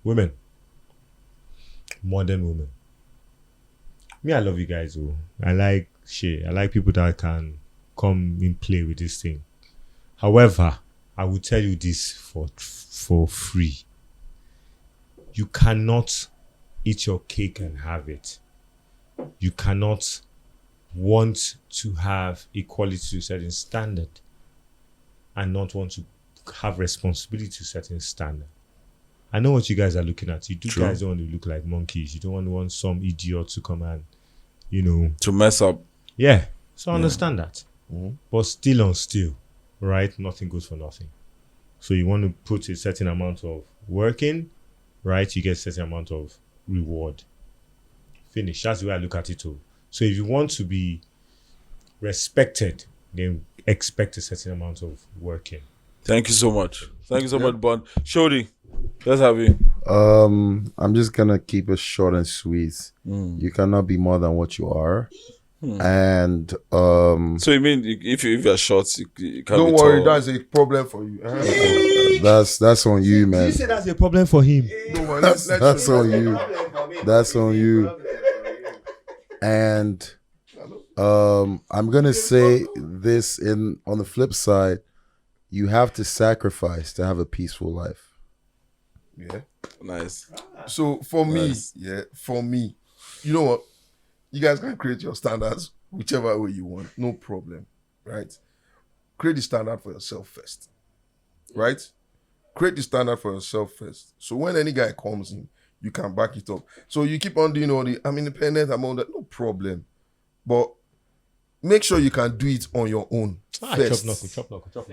Women. Modern women. Me, I love you guys. Oh, I like shit. I like people that can come in play with this thing. However, I will tell you this for free. You cannot eat your cake and have it. You cannot want to have equality to a certain standard and not want to have responsibility to a certain standard. I know what you guys are looking at. You guys don't want to look like monkeys. You don't want some idiot to come and, To mess up. yeah. So I understand that. But still on still, right? Nothing goes for nothing. So you want to put a certain amount of work in, right? You get a certain amount of reward. Finish. That's the way I look at it too. So if you want to be respected, then expect a certain amount of work in. Thank you so much. Thank you so much, Bond. Shody, let's have you. I'm just gonna keep it short and sweet. You cannot be more than what you are. And So you mean if you're short, you can't Don't be worry, tall. that's a problem for you. that's on you, man. You say that's a problem for him. Don't worry. That's on you. That's on you. And I'm gonna say this on the flip side, you have to sacrifice to have a peaceful life. Yeah. Nice. So for Nice. me, you know what? You guys can create your standards whichever way you want. No problem. Right? Create the standard for yourself first. Right? Create the standard for yourself first. So when any guy comes in, you can back it up. So you keep on doing all the I'm independent, I'm on that, no problem. But make sure you can do it on your own first. Chop knuckle.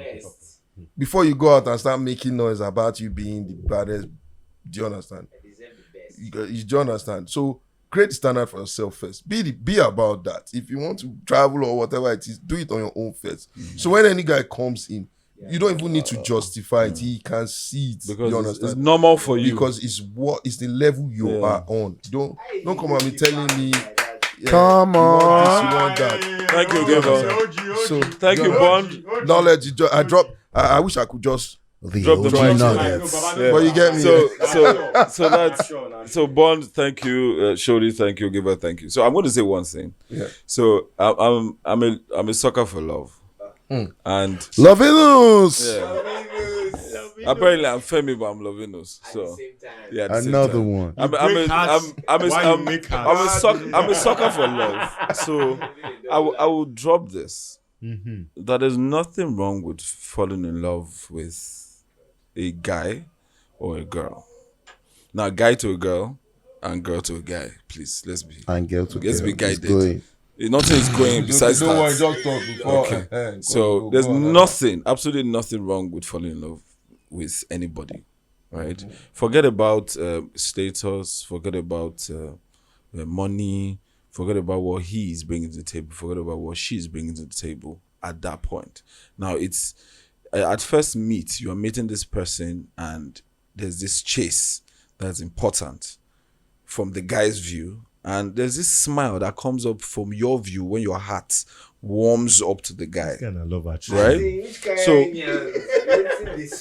Before you go out and start making noise about you being the baddest. Do you understand? You do you understand? So create the standard for yourself first. Be about that. If you want to travel or whatever it is, do it on your own first. So when any guy comes in, you don't even need to justify it. He can see it. Because you it's understand? normal for you. Because it's the level you are on. Don't come at me telling me. Yeah, Come you want this, on. you want that. Thank you, Ogieva. So Thank you, Bond. knowledge. I wish I could just. The Drop the OG mic. nuggets. Yeah. But you get me. So that's Bond. Thank you, Shody. Thank you, Ogieva. Thank you. So I'm going to say one thing. Yeah. So I'm a sucker for love, and Lovinus. yeah. Apparently I'm Femi, but I'm Lovinus. So yeah, at the same Another time. one. I'm a sucker for love. So I will drop this. That there's nothing wrong with falling in love with a guy or a girl. Now, guy to a girl and girl to a guy. Please, let's be guided. Nothing is going besides don't want that. to just talk before. Okay. So there's nothing, absolutely nothing wrong with falling in love with anybody, right? Mm-hmm. Forget about status. Forget about money. Forget about what he is bringing to the table. Forget about what she is bringing to the table at that point. Now, it's at first meet, you are meeting this person and there's this chase that's important from the guy's view. And there's this smile that comes up from your view when your heart warms up to the guy. Kind of love actually. Right? So,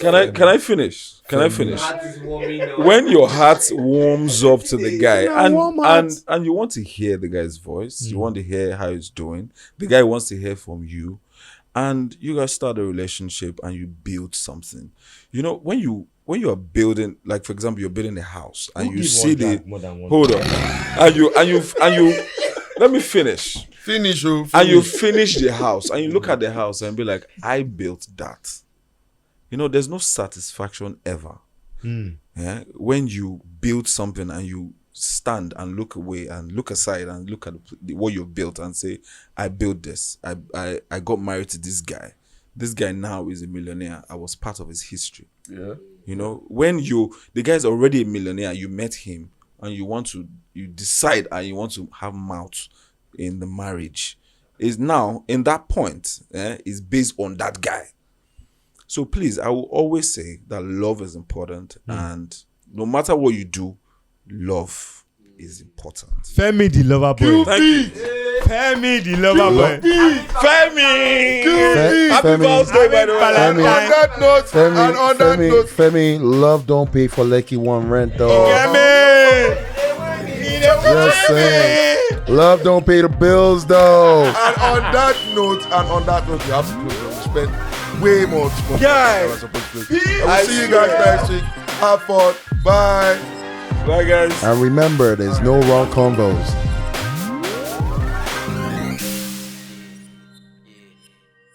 can I finish? Can I finish? When your heart warms up to the guy and you want to hear the guy's voice, you want to hear how he's doing, the guy wants to hear from you, and you guys start a relationship and you build something. You know, when you are building, like for example, you're building a house and you see hold on, and you let me finish. Finish. And you finish the house and you look at the house and be like, I built that. You know, there's no satisfaction ever. Yeah? When you build something and you stand and look away and look aside and look at what you've built and say, I built this. I got married to this guy. This guy now is a millionaire. I was part of his history. Yeah. You know, when the guy's already a millionaire, you met him and you decide and you want to have mouth in the marriage, is now in that point is based on that guy. So please, I will always say that love is important, and no matter what you do, love is important. Femi the lover boy. Thank you. Femi the lover boy. Femi! Happy birthday, by the way. On that note, Femi, love don't pay for Lucky One rent though. Femi! Just saying. Love don't pay the bills though. And on that note, we have to close. We spent way more time. Guys, I will see you guys next week. Have fun. Bye. Bye, guys. And remember, there's no wrong convos.